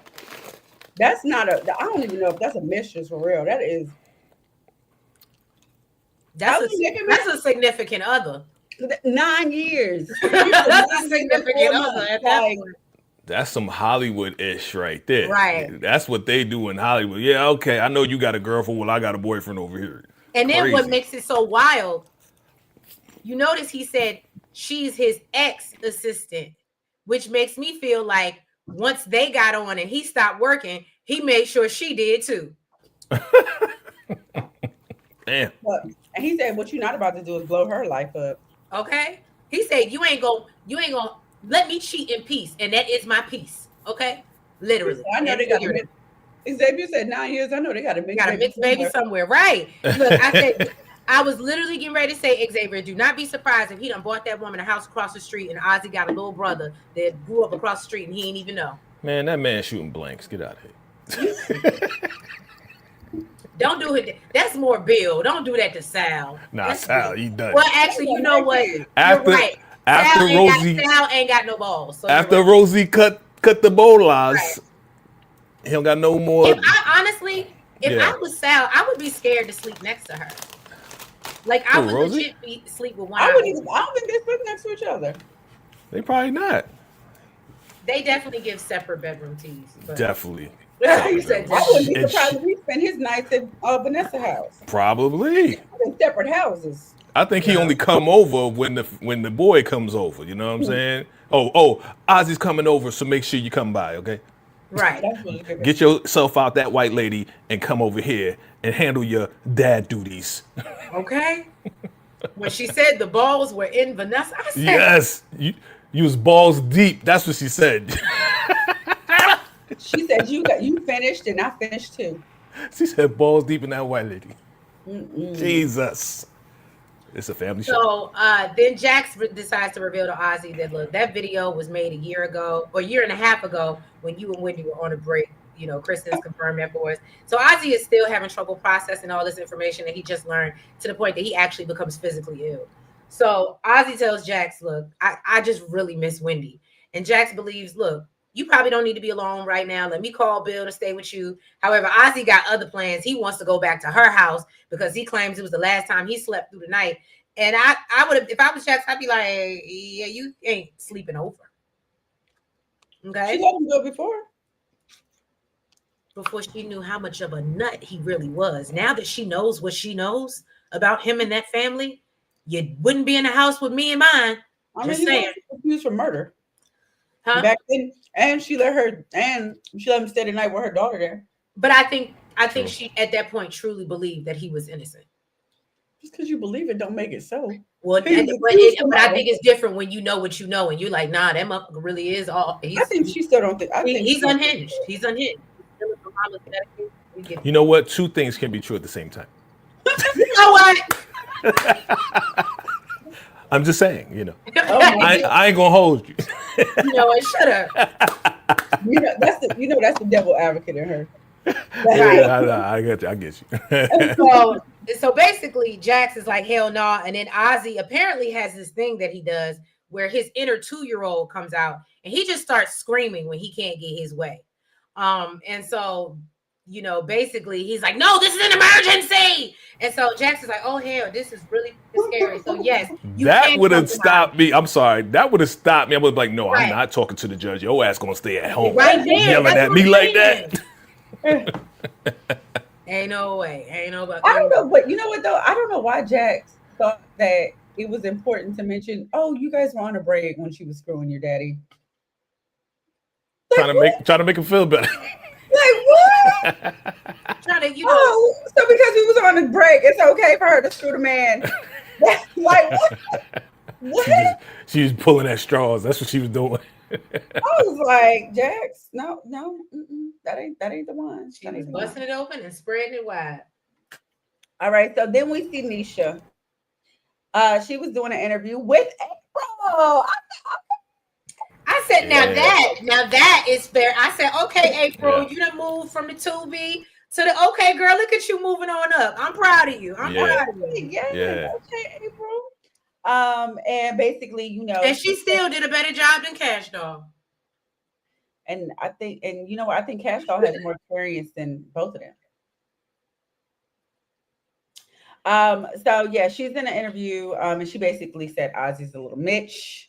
That's not a. I don't even know if that's a mistress for real. That is. That's a significant other. 9 years. That's a significant other at that point. That's some Hollywood-ish right there. Right. That's what they do in Hollywood. Yeah, okay. I know you got a girlfriend. Well, I got a boyfriend over here. And then what makes it so wild, you notice he said she's his ex-assistant, which makes me feel like once they got on and he stopped working, he made sure she did too. Damn. And he said, what you're not about to do is blow her life up. Okay. He said, you ain't gonna let me cheat in peace. And that is my peace. Okay. Literally. I know they got a Xavier said 9 years. I know they got a mixed baby somewhere. Right. Look, I said, I was literally getting ready to say, Xavier, do not be surprised if he done bought that woman a house across the street and Ozzie got a little brother that grew up across the street and he ain't even know. Man, that man shooting blanks. Get out of here. Don't do it. That's more Bill. Don't do that to Sal. Nah, Sal, he done. Well, actually, you know what? After, you're right. After Sal ain't got no balls. So after Rosie cut the bolas, right. He don't got no more. If I was Sal, I would be scared to sleep next to her. Like I would legit sleep with one. I don't think they sleep next to each other. They probably not. They definitely give separate bedroom keys. Definitely. He said, I wouldn't be surprised if he spent his nights at Vanessa's house. Probably. In separate houses. I think he only come over when the boy comes over. You know what I'm saying? Oh, Ozzie's coming over, so make sure you come by, okay? Right. Get yourself out that white lady and come over here and handle your dad duties. Okay. When she said the balls were in Vanessa, I said, yes, you was balls deep. That's what she said. She said you finished and I finished too. She said balls deep in that white lady. Jesus. It's a family show. So then Jax decides to reveal to Ozzie that, look, that video was made a year and a half ago when you and Wendy were on a break. You know, Kristen's confirmed that for us. So Ozzie is still having trouble processing all this information that he just learned to the point that he actually becomes physically ill. So Ozzie tells Jax, look, I just really miss Wendy. And Jax believes, look, you probably don't need to be alone right now. Let me call Bill to stay with you. However, Ozzie got other plans. He wants to go back to her house because he claims it was the last time he slept through the night. And I would have, if I was Jax, I'd be like, yeah, you ain't sleeping over. Okay. She let him go before she knew how much of a nut he really was. Now that she knows what she knows about him and that family, you wouldn't be in the house with me and mine. Just saying. Accused for murder. Huh? Back then, and she let him stay the night with her daughter there. But I think she at that point truly believed that he was innocent. Just because you believe it don't make it so. Well, but I think it's different when you know what you know and you're like, nah, that motherfucker really is all. I think she still don't think. He's unhinged. He's unhinged. You know what? Two things can be true at the same time. You know what? I'm just saying, you know. I ain't gonna hold you. You know what? Shut up. That's the devil advocate in her. Yeah, I get you. So basically, Jax is like, hell no. And then Ozzie apparently has this thing that he does where his inner 2-year-old comes out and he just starts screaming when he can't get his way. And so, you know, basically he's like, no, this is an emergency. And so Jax is like, oh hell, this is really scary. So yes, that would have stopped me. I'm sorry. That would have stopped me. I was like, no, right. I'm not talking to the judge. Your ass gonna stay at home. Right there. Yelling at me like that. Ain't no way. I don't know, but you know what though? I don't know why Jax thought that it was important to mention, oh, you guys were on a break when she was screwing your daddy. Like, trying to make him feel better. Like what? So because he was on a break, it's okay for her to screw the man. Like what? She was pulling at straws. That's what she was doing. I was like, Jax, no, that ain't the one. She was busting it open and spreading it wide. All right, so then we see Nisha. She was doing an interview with April. I said, now that is fair. I said, okay, April, you done moved from the 2B to the okay, girl. Look at you moving on up. I'm proud of you. I'm proud of you. Yeah. Okay, April. And basically, you know, and she still did a better job than Cash Doll. And I think, and you know what, I think Cash Doll has more experience than both of them. So yeah, she's in an interview, and she basically said Ozzie's a little Mitch.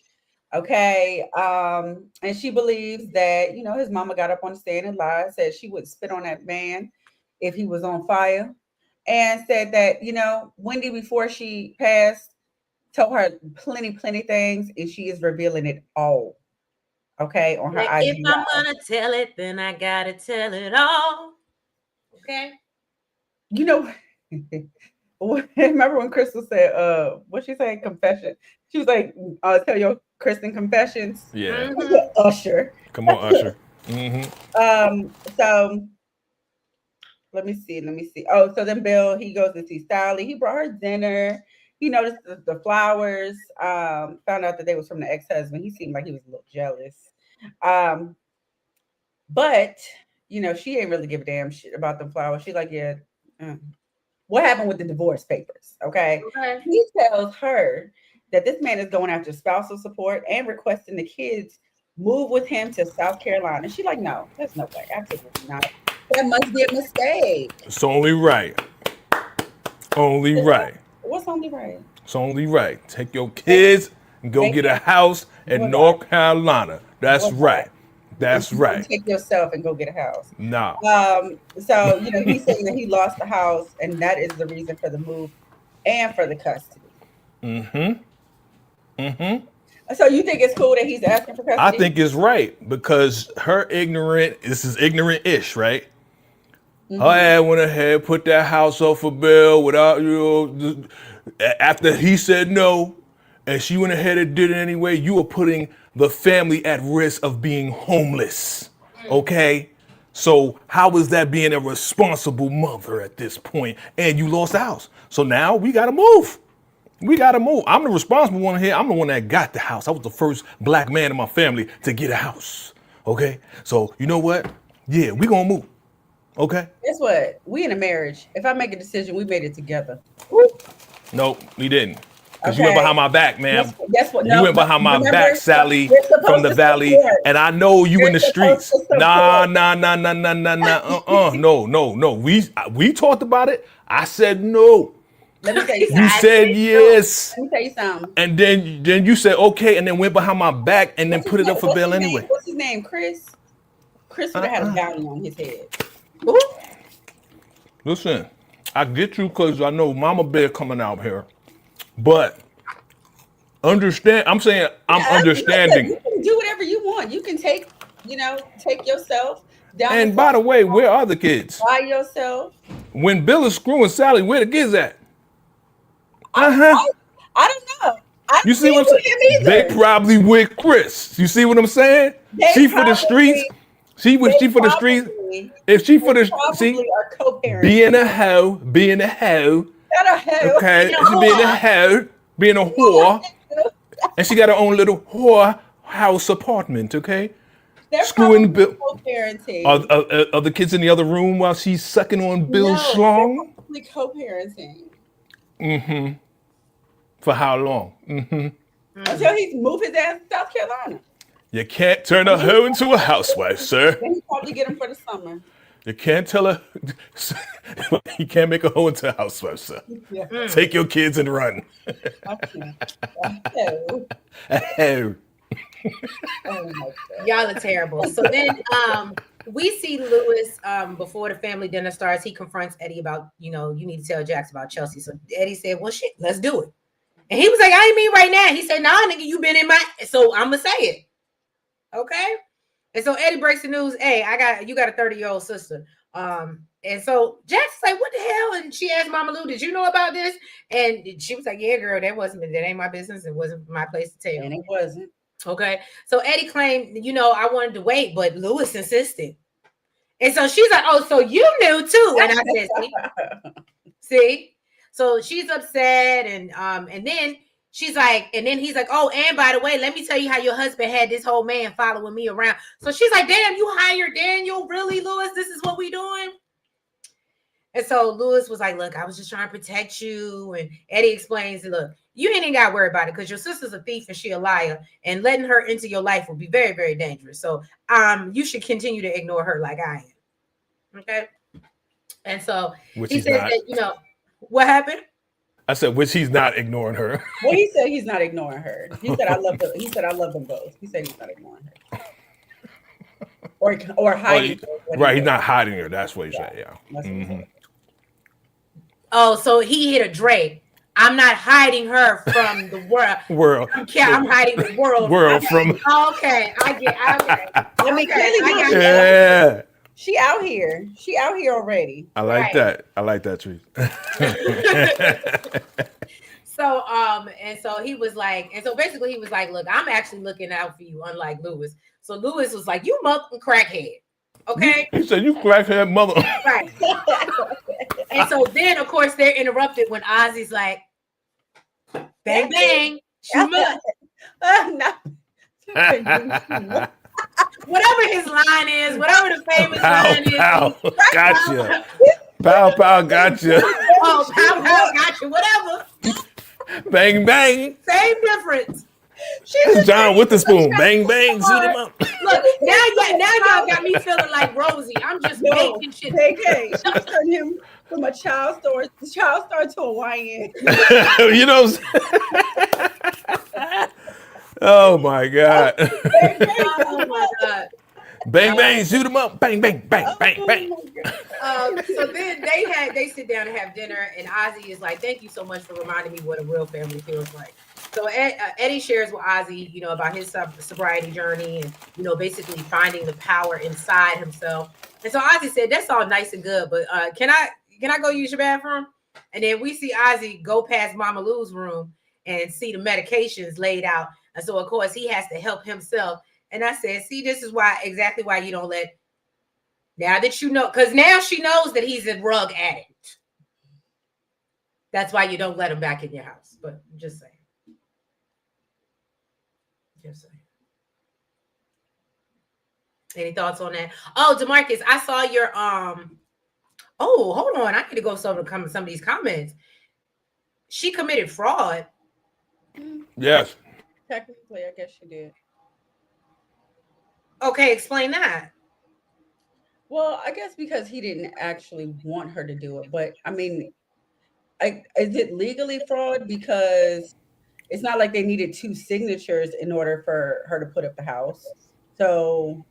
Okay. And she believes that, you know, his mama got up on the stand and lied, said she would spit on that man if he was on fire, and said that, you know, Wendy, before she passed, told her plenty things, and she is revealing it all. Okay, on her IG. If I'm gonna tell it, then I gotta tell it all. Okay. You know, remember when Crystal said, what she said, confession? She was like, tell your Kristen confessions. Yeah. Usher. Come on, Usher. So let me see. Oh, so then Bill, he goes to see Sally. He brought her dinner. He noticed the flowers. Found out that they was from the ex-husband. He seemed like he was a little jealous. But you know, she ain't really give a damn shit about the flowers. She like, yeah. What happened with the divorce papers? Okay. He tells her that this man is going after spousal support and requesting the kids move with him to South Carolina. She's like, no, there's no way. Absolutely not. That must be a mistake. It's only right. Only right. What's only right? It's only right. Take your kids and go get a house in North Carolina. That's right. That's right. Take yourself and go get a house. No. So, you know, he's saying that he lost the house, and that is the reason for the move and for the custody. So you think it's cool that he's asking for custody? I think it's right, because this is ignorant-ish, right? Her ass went ahead, put that house up for bail without, you know, after he said no, and she went ahead and did it anyway. You are putting the family at risk of being homeless, okay? So how is that being a responsible mother at this point? And you lost the house. So now we got to move. We got to move. I'm the responsible one here. I'm the one that got the house. I was the first black man in my family to get a house, okay? So you know what? Yeah, we going to move, okay? Guess what? We in a marriage. If I make a decision, we made it together. Nope, we didn't. Because you went behind my back, man. Guess what? No, you went behind my back, Sally, from the valley. And I know you in the streets. Nah. No. We talked about it. I said no. Let me tell you something. You said yes. Let me tell you something. And then you said okay, and then went behind my back and then put it up for bail anyway. What's his name? Chris? Chris would have had a bounty on his head. Listen, I get you because I know Mama Bear coming out here. But understand, I'm saying I'm understanding. You can do whatever you want. You can take yourself down. And by the way, where are the kids? By yourself. When Bill is screwing Sally, where the kids at? I don't know. You see what I'm saying? They probably with Chris. You see what I'm saying? She for the streets. She for the streets. If she for the being a hoe. Okay, she being a hoe, being a whore, and she got her own little whore house apartment. Okay, screwing Bill. Are the kids in the other room while she's sucking on Bill's schlong? They're co-parenting. For how long? Until he moved his ass to South Carolina. You can't turn a hoe into a housewife, sir. Then he probably get him for the summer. You can't tell her. You can't make a hoe into a housewife, sir. Yeah. Take your kids and run. Y'all are terrible. So then we see Lewis before the family dinner starts. He confronts Eddie about, you need to tell Jax about Chelsea. So Eddie said, well, shit, let's do it. And he was like, I ain't mean right now. He said, nah, nigga, you been in my, so I'm going to say it. Okay. And so Eddie breaks the news. Hey, you got a 30-year-old sister. And so Jax is like, what the hell? And she asked Mama Lou, did you know about this? And she was like, yeah, girl, that ain't my business. It wasn't my place to tell. And it wasn't. Okay. So Eddie claimed, I wanted to wait, but Lewis insisted. And so she's like, oh, so you knew too. And I said, see? So she's upset. And then she's like, and then he's like, oh, and by the way, let me tell you how your husband had this whole man following me around. So she's like, damn, you hired Daniel? Really, Lewis? This is what we doing? And so Lewis was like, look, I was just trying to protect you. And Eddie explains, look, you ain't got to worry about it because your sister's a thief and she a liar. And letting her into your life will be very, very dangerous. So you should continue to ignore her like I am. Okay. And so he said that, what happened? I said, which he's not ignoring her. Well, he said he's not ignoring her. He said, I love them. He said, I love them both. He said he's not ignoring her. Or hiding her. Right, he's not hiding her. That's what he said, yeah. Mm-hmm. Oh, so he hit a Drake. I'm not hiding her from the world. I'm hiding the world from. Okay, I get. Okay. I mean, clearly, yeah. She out here. She out here already. I like that. I like that, Tree. So, and so he was like, and so basically he was like, look, I'm actually looking out for you, unlike Lewis. So Lewis was like, you motherfucking crackhead. Okay. He said, you crackhead mother. Right. And so then, of course, they're interrupted when Ozzie's like, bang, bang, shoot up. Whatever his line is, whatever the famous line is. Gotcha. Pow, pow, gotcha. Oh, pow, pow, gotcha. Whatever. Bang, bang. Same difference. That's John with the spoon. Bang, bang, shoot him up. Look, now y'all got me feeling like Rosie. I'm just making shit. She turned him from a child star to a YN. You know oh my God. Oh my God. Bang, bang, shoot him up. Bang, bang, bang, bang, bang. So then they sit down and have dinner, and Ozzie is like, thank you so much for reminding me what a real family feels like. So Eddie shares with Ozzie, about his sobriety journey and, basically finding the power inside himself. And so Ozzie said, that's all nice and good, but can I go use your bathroom? And then we see Ozzie go past Mama Lou's room and see the medications laid out. And so, of course, he has to help himself. And I said, see, this is exactly why you don't let, now that you know, because now she knows that he's a drug addict. That's why you don't let him back in your house. But just saying. Just saying. Any thoughts on that? Oh, DeMarcus, I saw your, oh, hold on. I need to go some of these comments. She committed fraud. Yes. Technically, I guess she did. Okay, explain that. Well, I guess because he didn't actually want her to do it. But I mean, is it legally fraud? Because it's not like they needed 2 signatures in order for her to put up the house. So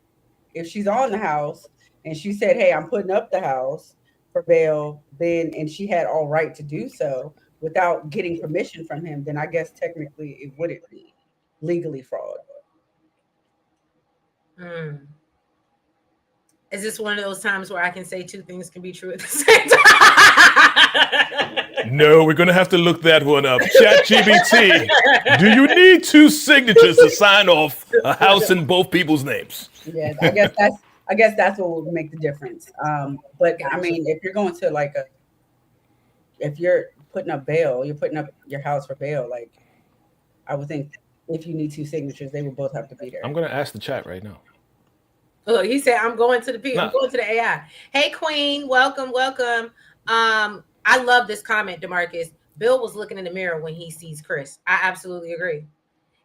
if she's on the house and she said, hey, I'm putting up the house for bail, and she had all right to do so without getting permission from him, then I guess technically it wouldn't be legally fraud. Is this one of those times where I can say 2 things can be true at the same time? No, we're gonna have to look that one up. ChatGPT, do you need 2 signatures to sign off a house in both people's names? Yeah, I guess that's what would make the difference. But I mean, if you're going to if you're putting up bail, you're putting up your house for bail. I would think if you need 2 signatures, they would both have to be there. I'm gonna ask the chat right now. Look, he said, I'm going to the I'm going to the AI. Hey, Queen, welcome. I love this comment, DeMarcus. Bill was looking in the mirror when he sees Chris. I absolutely agree.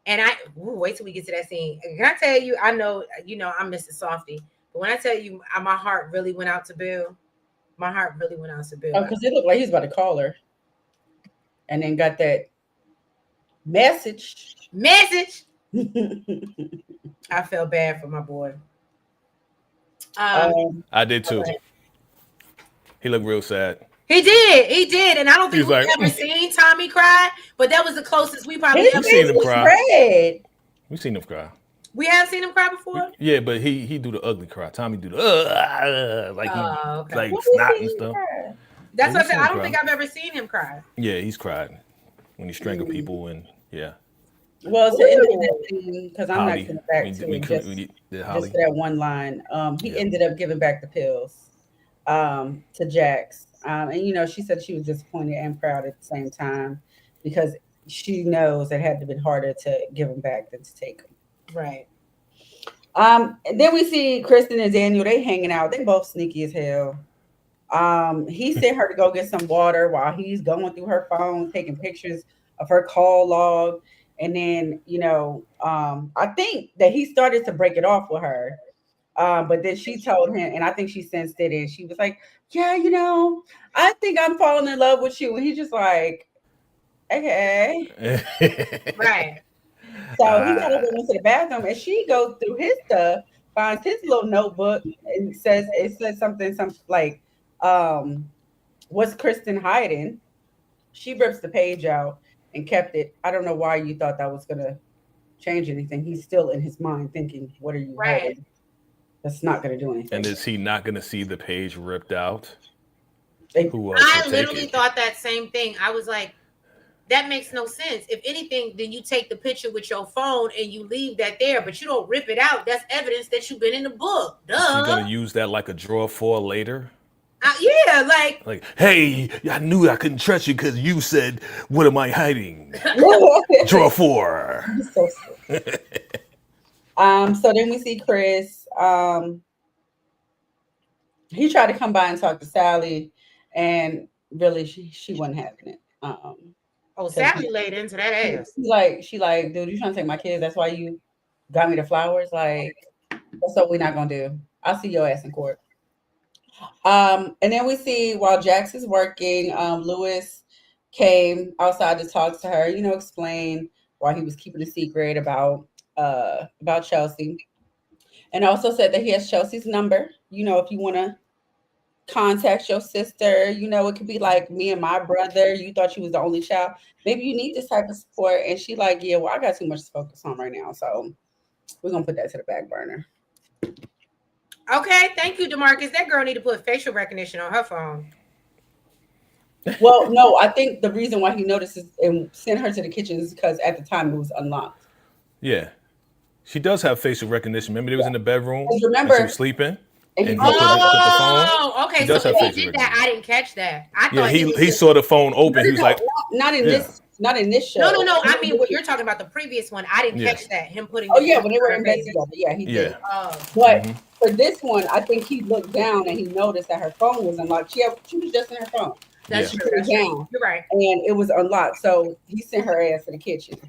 And wait till we get to that scene. Can I tell you, I know, I'm Mrs. Softy, but when I tell you my heart really went out to Bill, my heart really went out to Bill. Oh, because it looked like he was about to call her. And then got that message. I felt bad for my boy. I did too. Okay. He looked real sad. He did, and I don't think we've ever seen Tommy cry, but that was the closest we probably ever seen him cry. We've seen him cry. We have seen him cry before. Yeah, but he do the ugly cry. Tommy do the like snot and stuff. That's what I said. I don't think I've ever seen him cry. Yeah, he's cried when he strangled people and yeah. Well, it's the end of that thing because I'm not going back to it. Just that one line. He ended up giving back the pills to Jax. And, she said she was disappointed and proud at the same time because she knows it had to have been harder to give them back than to take them. Right. And then we see Kristen and Daniel. They hanging out. They both sneaky as hell. He sent her to go get some water while he's going through her phone, taking pictures of her call log. And then, I think that he started to break it off with her. But then she told him, and I think she sensed it, and she was like, yeah, I think I'm falling in love with you. And he's just like, okay. Right. So he got to go into the bathroom, and she goes through his stuff, finds his little notebook, and says something like, what's Kristen hiding? She rips the page out and kept it. I don't know why you thought that was going to change anything. He's still in his mind thinking, what are you hiding? That's not going to do anything. And is he not going to see the page ripped out? I literally thought that same thing. I was like, that makes no sense. If anything, then you take the picture with your phone and you leave that there, but you don't rip it out. That's evidence that you've been in the book. Duh. Is he going to use that like a drawer for later? Yeah, like, hey, I knew I couldn't trust you because you said, what am I hiding? Drawer 4. So then we see Chris. He tried to come by and talk to Sally, and really she wasn't having it. Sally laid into that ass. She like, dude, you trying to take my kids? That's why you got me the flowers? Like, that's what we're not gonna do. I'll see your ass in court. And then we see while Jax is working, Lewis came outside to talk to her, explain why he was keeping a secret about Chelsea. And also said that he has Chelsea's number. If you want to contact your sister, it could be like me and my brother. You thought you was the only child. Maybe you need this type of support. And she like, yeah, well, I got too much to focus on right now. So we're going to put that to the back burner. Okay, thank you, DeMarcus. That girl need to put facial recognition on her phone. Well, no, I think the reason why he notices and sent her to the kitchen is because at the time it was unlocked. Yeah. She does have facial recognition. Remember, they was in the bedroom. Remember, she was sleeping. And okay. He So he did that. I didn't catch that. I thought he saw the phone open. He was like, not in this show. No. I mean, when you're talking about the previous one, I didn't catch that. Him putting. When they were in bed together. Yeah, he did. But for this one, I think he looked down and he noticed that her phone was unlocked. She was just in her phone. That's true. You're right. And it was unlocked. So he sent her ass to the kitchen.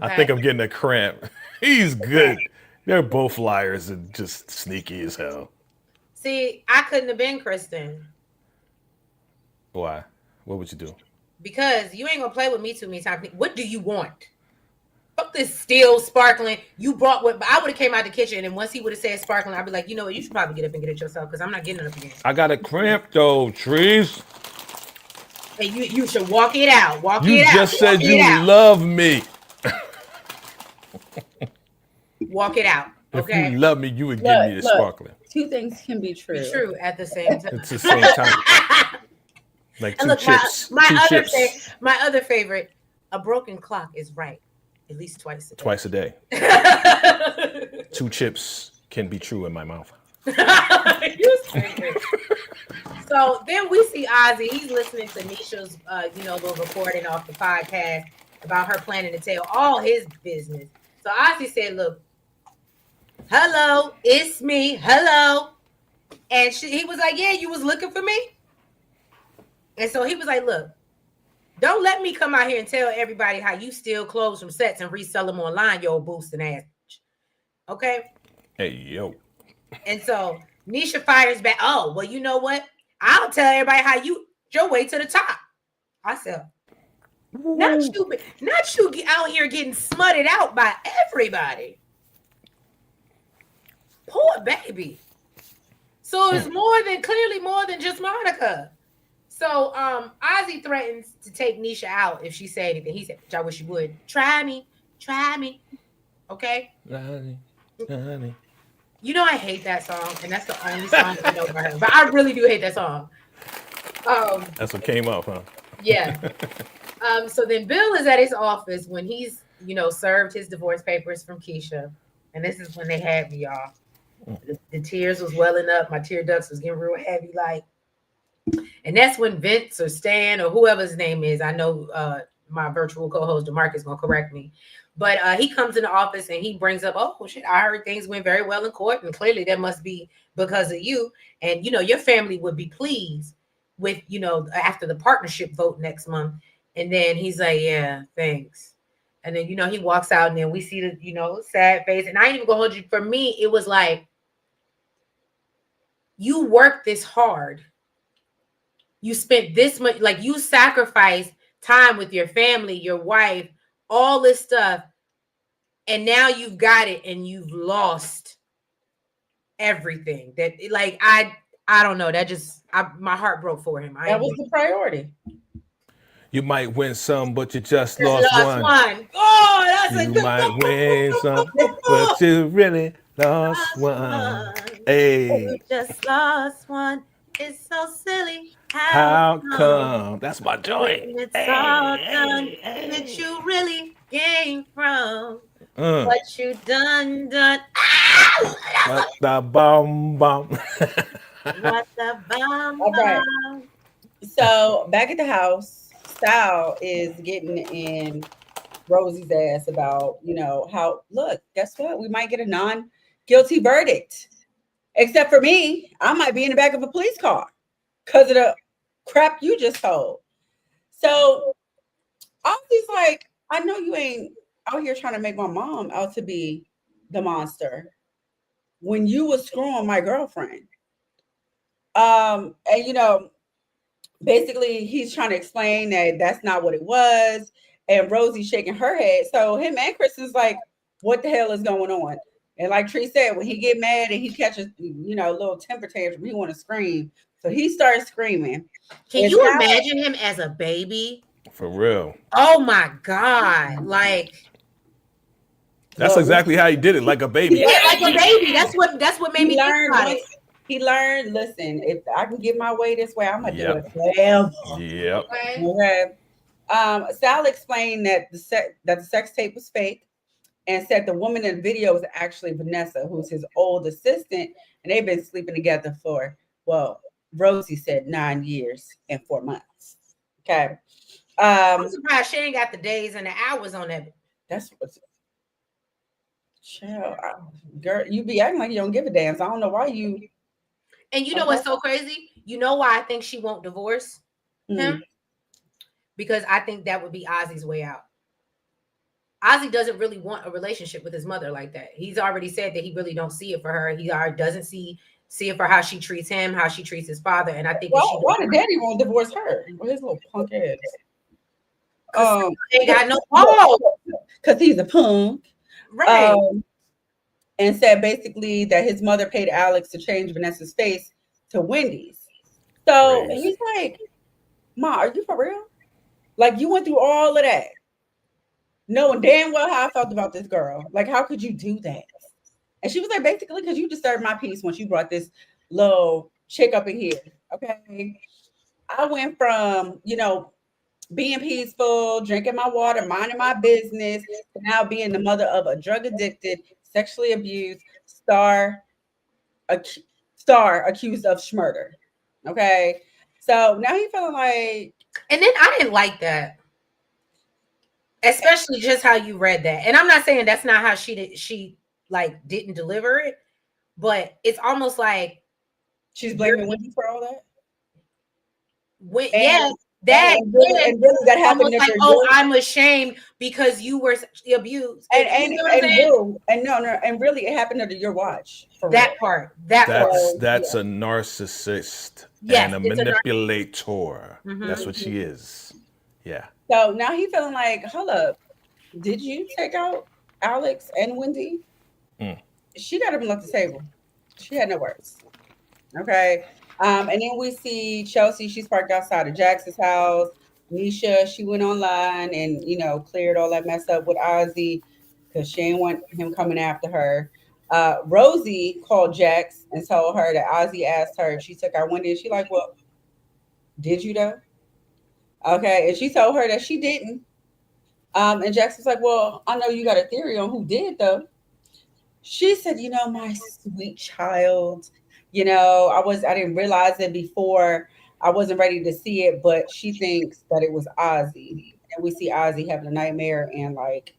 I think I'm getting a cramp. He's good. They're both liars and just sneaky as hell. See, I couldn't have been Kristen. Why? What would you do? Because you ain't gonna play with me too many times. What do you want? Fuck this still sparkling. You brought what? I would have came out the kitchen, and once he would have said sparkling, I'd be like, you know what? You should probably get up and get it yourself because I'm not getting it up again. I got a cramp though, Trees. And you should walk it out. You just said you love me. Walk it out. Okay. If you love me, you would give me the sparkling. Two things can be true. True at the same time. It's the same time. Like two chips. My other favorite, a broken clock is right. At least twice a day. 2 chips can be true in my mouth. So then we see Ozzie. He's listening to Nisha's, little recording off the podcast about her planning to tell all his business. So Ozzie said, look, hello, it's me. Hello. And he was like, yeah, you was looking for me? And so he was like, look, don't let me come out here and tell everybody how you steal clothes from sets and resell them online, yo boosting ass. Okay? Hey, yo. And so Nisha fires back. Oh, well, you know what? I'll tell everybody how your way to the top. I said, not you out here getting smutted out by everybody. Poor baby. So it's clearly more than just Monica. So Ozzie threatens to take Nisha out if she said anything. He said, which I wish you would. Try me. Okay? Honey. You know I hate that song, and that's the only song I know by her. But I really do hate that song. That's what came up, huh? Yeah. So then Bill is at his office when he's, served his divorce papers from Keisha. And this is when they had me, y'all. The tears was welling up. My tear ducts was getting real heavy, like. And that's when Vince or Stan or whoever his name is, I know my virtual co-host DeMarcus is gonna correct me. But he comes in the office and he brings up, oh shit, I heard things went very well in court, and clearly that must be because of you. And your family would be pleased with, after the partnership vote next month. And then he's like, yeah, thanks. And then, he walks out, and then we see the, sad face. And I ain't even gonna hold you. For me, it was like, you worked this hard. You spent this much, like you sacrificed time with your family, your wife, all this stuff. And now you've got it and you've lost everything. That, like, I don't know. That just, my heart broke for him. That was the priority. You might win some, but you just lost one. Oh, that's a good one. You might win some, but you really lost one. Hey. You just lost one. It's so silly. How come? That's my joint. It's all done that you really came from. What you done. What the bomb. What the bomb. Okay. So back at the house, Sal is getting in Rosie's ass about, how, look, guess what? We might get a non-guilty verdict. Except for me, I might be in the back of a police car because of the crap you just told. So Ozzie's like, I know you ain't out here trying to make my mom out to be the monster when you was screwing my girlfriend. And basically he's trying to explain that that's not what it was. And Rosie's shaking her head. So him and Kristen's like, what the hell is going on? And like Tree said, when he get mad and he catches, a little temper tantrum, he want to scream. So he starts screaming. Can you imagine him as a baby? For real. Oh my God. Like, that's exactly how he did it, like a baby. Yeah, like a baby. That's what made me think about it. He learned, listen, if I can get my way this way, I'm gonna do it forever. Yep. Okay. Sal explained that the sex tape was fake and said the woman in the video was actually Vanessa, who's his old assistant, and they've been sleeping together for, Rosie said 9 years and 4 months. Okay. I'm surprised she ain't got the days and the hours on that. That's what's child, girl, you be acting like you don't give a damn. So I don't know why you. And you know what's so crazy? You know why I think she won't divorce him? Because I think that would be Ozzie's way out. Ozzie doesn't really want a relationship with his mother like that. He's already said that he really don't see it for her. He already doesn't see it for how she treats him, how she treats his father. And I think why did Daddy won't divorce her? Well, his little punk ass. Ain't got no fault. Because he's a punk. Right. And said basically that his mother paid Alex to change Vanessa's face to Wendy's. So he's like, Ma, are you for real? Like, you went through all of that, knowing damn well how I felt about this girl. Like, how could you do that? And she was like, basically, because you disturbed my peace once you brought this little chick up in here. Okay. I went from, being peaceful, drinking my water, minding my business, to now being the mother of a drug addicted, sexually abused star accused of murder. Okay. So now he feeling like. And then I didn't like that. Especially just how you read that. And I'm not saying that's not how she like didn't deliver it, but it's almost like she's blaming Wendy for all that. That really that happened. Like, I'm ashamed because you were abused. And really it happened under your watch. That part. That's a narcissist and a manipulator. That's what she is. Yeah. So now he feeling like, hold up, did you take out Alex and Wendy? She got up and left the table. She had no words. Okay. And then we see Chelsea, she's parked outside of Jax's house. Nisha, she went online and, cleared all that mess up with Ozzie because she didn't want him coming after her. Rosie called Jax and told her that Ozzie asked her if she took out Wendy. And she like, well, did you though? Okay. And she told her that she didn't. And Jax was like, well, I know you got a theory on who did though. She said, my sweet child, I didn't realize it before. I wasn't ready to see it, but she thinks that it was Ozzie. and we see Ozzie having a nightmare and like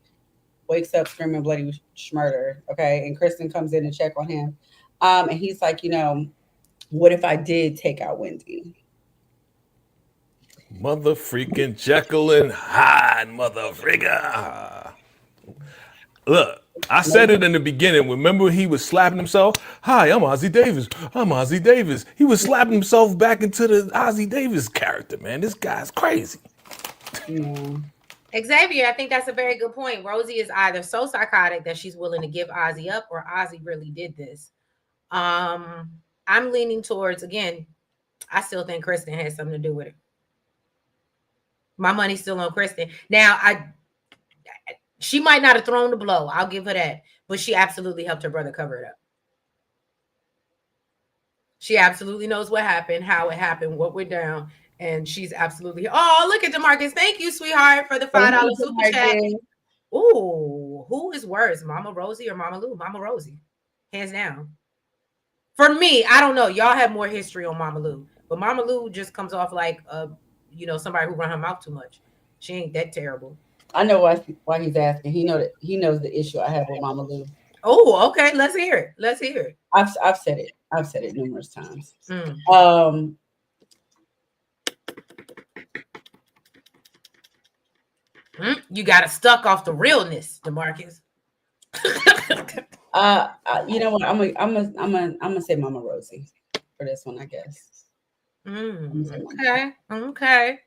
wakes up screaming bloody murder. Okay, and Kristen comes in to check on him, and he's like, what if I did take out Wendy? Mother freaking Jekyll and Hyde, mother freaker. Look, I said it in the beginning. Remember, he was slapping himself. Hi, I'm Ozzie Davis. I'm Ozzie Davis. He was slapping himself back into the Ozzie Davis character, man. This guy's crazy. Yeah. Xavier, I think that's a very good point. Rosie is either so psychotic that she's willing to give Ozzie up, or Ozzie really did this. I'm leaning towards, again, I still think Kristen has something to do with it. My money's still on Kristen. Now, she might not have thrown the blow. I'll give her that. But she absolutely helped her brother cover it up. She absolutely knows what happened, how it happened, what went down. And she's absolutely... Oh, look at DeMarcus. Thank you, sweetheart, for the $5 super chat. Ooh, who is worse, Mama Rosie or Mama Lou? Mama Rosie. Hands down. For me, I don't know. Y'all have more history on Mama Lou. But Mama Lou just comes off like, somebody who run her mouth too much. She ain't that terrible. I know why he's asking. He knows the issue I have with Mama Lou. Oh, okay. Let's hear it. I've said it. I've said it numerous times. You got stuck off the realness, DeMarcus. You know what? I'm gonna say Mama Rosie for this one, I guess. Okay.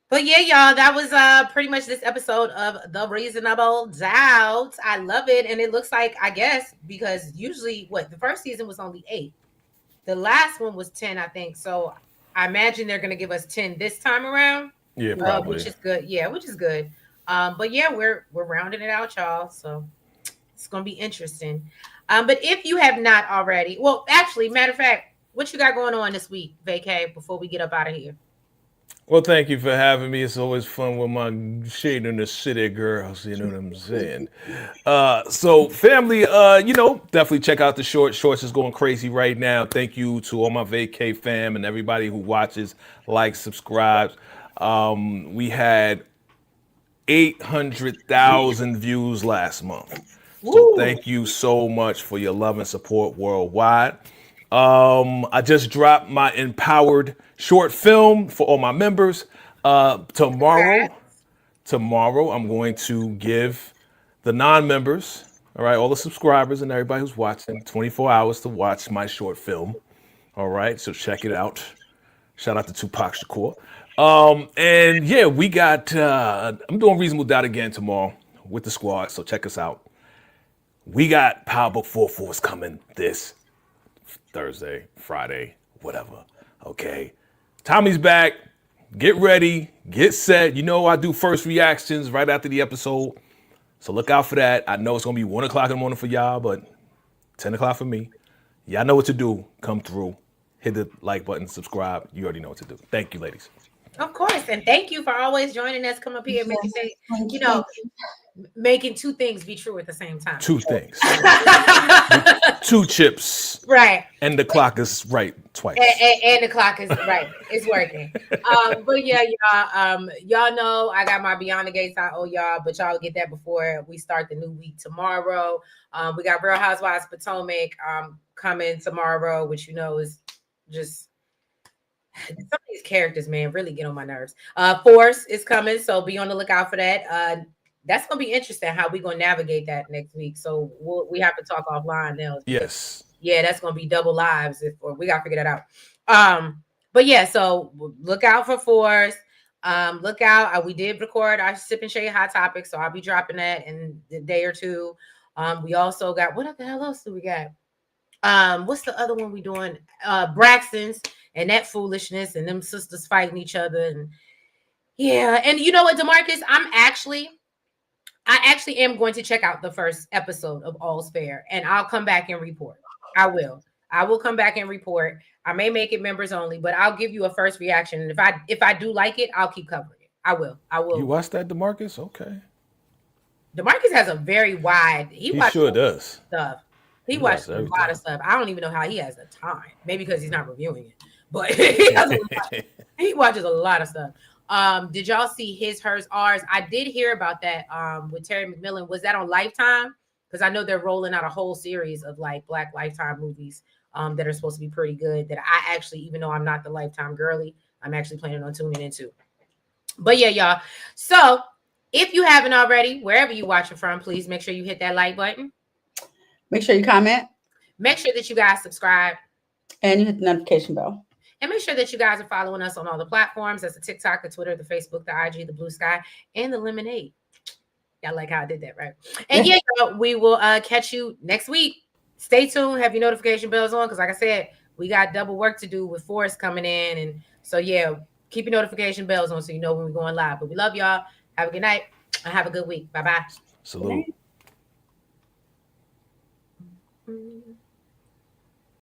But yeah, y'all, that was pretty much this episode of The Reasonable Doubt. I love it. And it looks like, I guess, because usually the first season was only 8. The last one was 10, I think. So I imagine they're going to give us 10 this time around. Yeah, probably. Which is good. Yeah, which is good. But yeah, we're rounding it out, y'all. So it's going to be interesting. But if you have not already, well, actually, matter of fact, what you got going on this week, Vacay, before we get up out of here? Well, thank you for having me. It's always fun with my Shade in the City girls. You know what I'm saying? So, family, definitely check out the shorts. Shorts is going crazy right now. Thank you to all my Vacay fam and everybody who watches, likes, subscribes. We had 800,000 views last month. So thank you so much for your love and support worldwide. I just dropped my Empowered short film for all my members. Tomorrow I'm going to give the non-members, all the subscribers and everybody who's watching 24 hours to watch my short film. All right, so check it out. Shout out to Tupac Shakur. And yeah, we got, I'm doing Reasonable Doubt again tomorrow with the squad, so check us out. We got Power Book 4 Force coming this Thursday, Friday, whatever. Okay. Tommy's back. Get ready. Get set. You know I do first reactions right after the episode. So look out for that. I know it's going to be 1 o'clock in the morning for y'all, but 10 o'clock for me. Y'all know what to do. Come through. Hit the like button. Subscribe. You already know what to do. Thank you, ladies. Of course. And thank you for always joining us. Come up here and making two things be true at the same time. Two things. 2 chips. Right. And the clock is right twice. And the clock is right. It's working. But yeah, y'all know I got my Beyond the Gates. I owe y'all, but y'all get that before we start the new week tomorrow. We got Real Housewives Potomac coming tomorrow, which is just some of these characters, man, really get on my nerves. Force is coming, so be on the lookout for that. That's gonna be interesting how we're gonna navigate that next week. So we have to talk offline now. Yes. Yeah, that's gonna be double lives or we gotta figure that out. But yeah, so look out for Force. Look out. We did record our Sip and Shade Hot Topics, so I'll be dropping that in a day or two. We also got, what the hell else do we got? What's the other one we doing? Braxton's and that foolishness and them sisters fighting each other. And yeah, and you know what, DeMarcus, I actually am going to check out the first episode of All's Fair, and I'll come back and report. I will come back and report. I may make it members only, but I'll give you a first reaction. And if I do like it, I'll keep covering it. I will. You watched that, DeMarcus? Okay. DeMarcus has a very wide. He sure does stuff. He watches a lot of stuff. I don't even know how he has the time. Maybe because he's not reviewing it, but he watches a lot of stuff. Did y'all see His, Hers, Ours? I did hear about that with Terry McMillan. Was that on Lifetime? Because I know they're rolling out a whole series of like Black Lifetime movies that are supposed to be pretty good. That I actually, even though I'm not the Lifetime girly, I'm actually planning on tuning into. But yeah, y'all. So if you haven't already, wherever you watching from, please make sure you hit that like button. Make sure you comment. Make sure that you guys subscribe. And you hit the notification bell. And make sure that you guys are following us on all the platforms. That's the TikTok, the Twitter, the Facebook, the IG, the Blue Sky, and the Lemonade. Y'all like how I did that, right? And yeah, y'all, we will catch you next week. Stay tuned. Have your notification bells on because, like I said, we got double work to do with Forrest coming in. And so, yeah, keep your notification bells on so you know when we're going live. But we love y'all. Have a good night and have a good week. Bye-bye. Salute.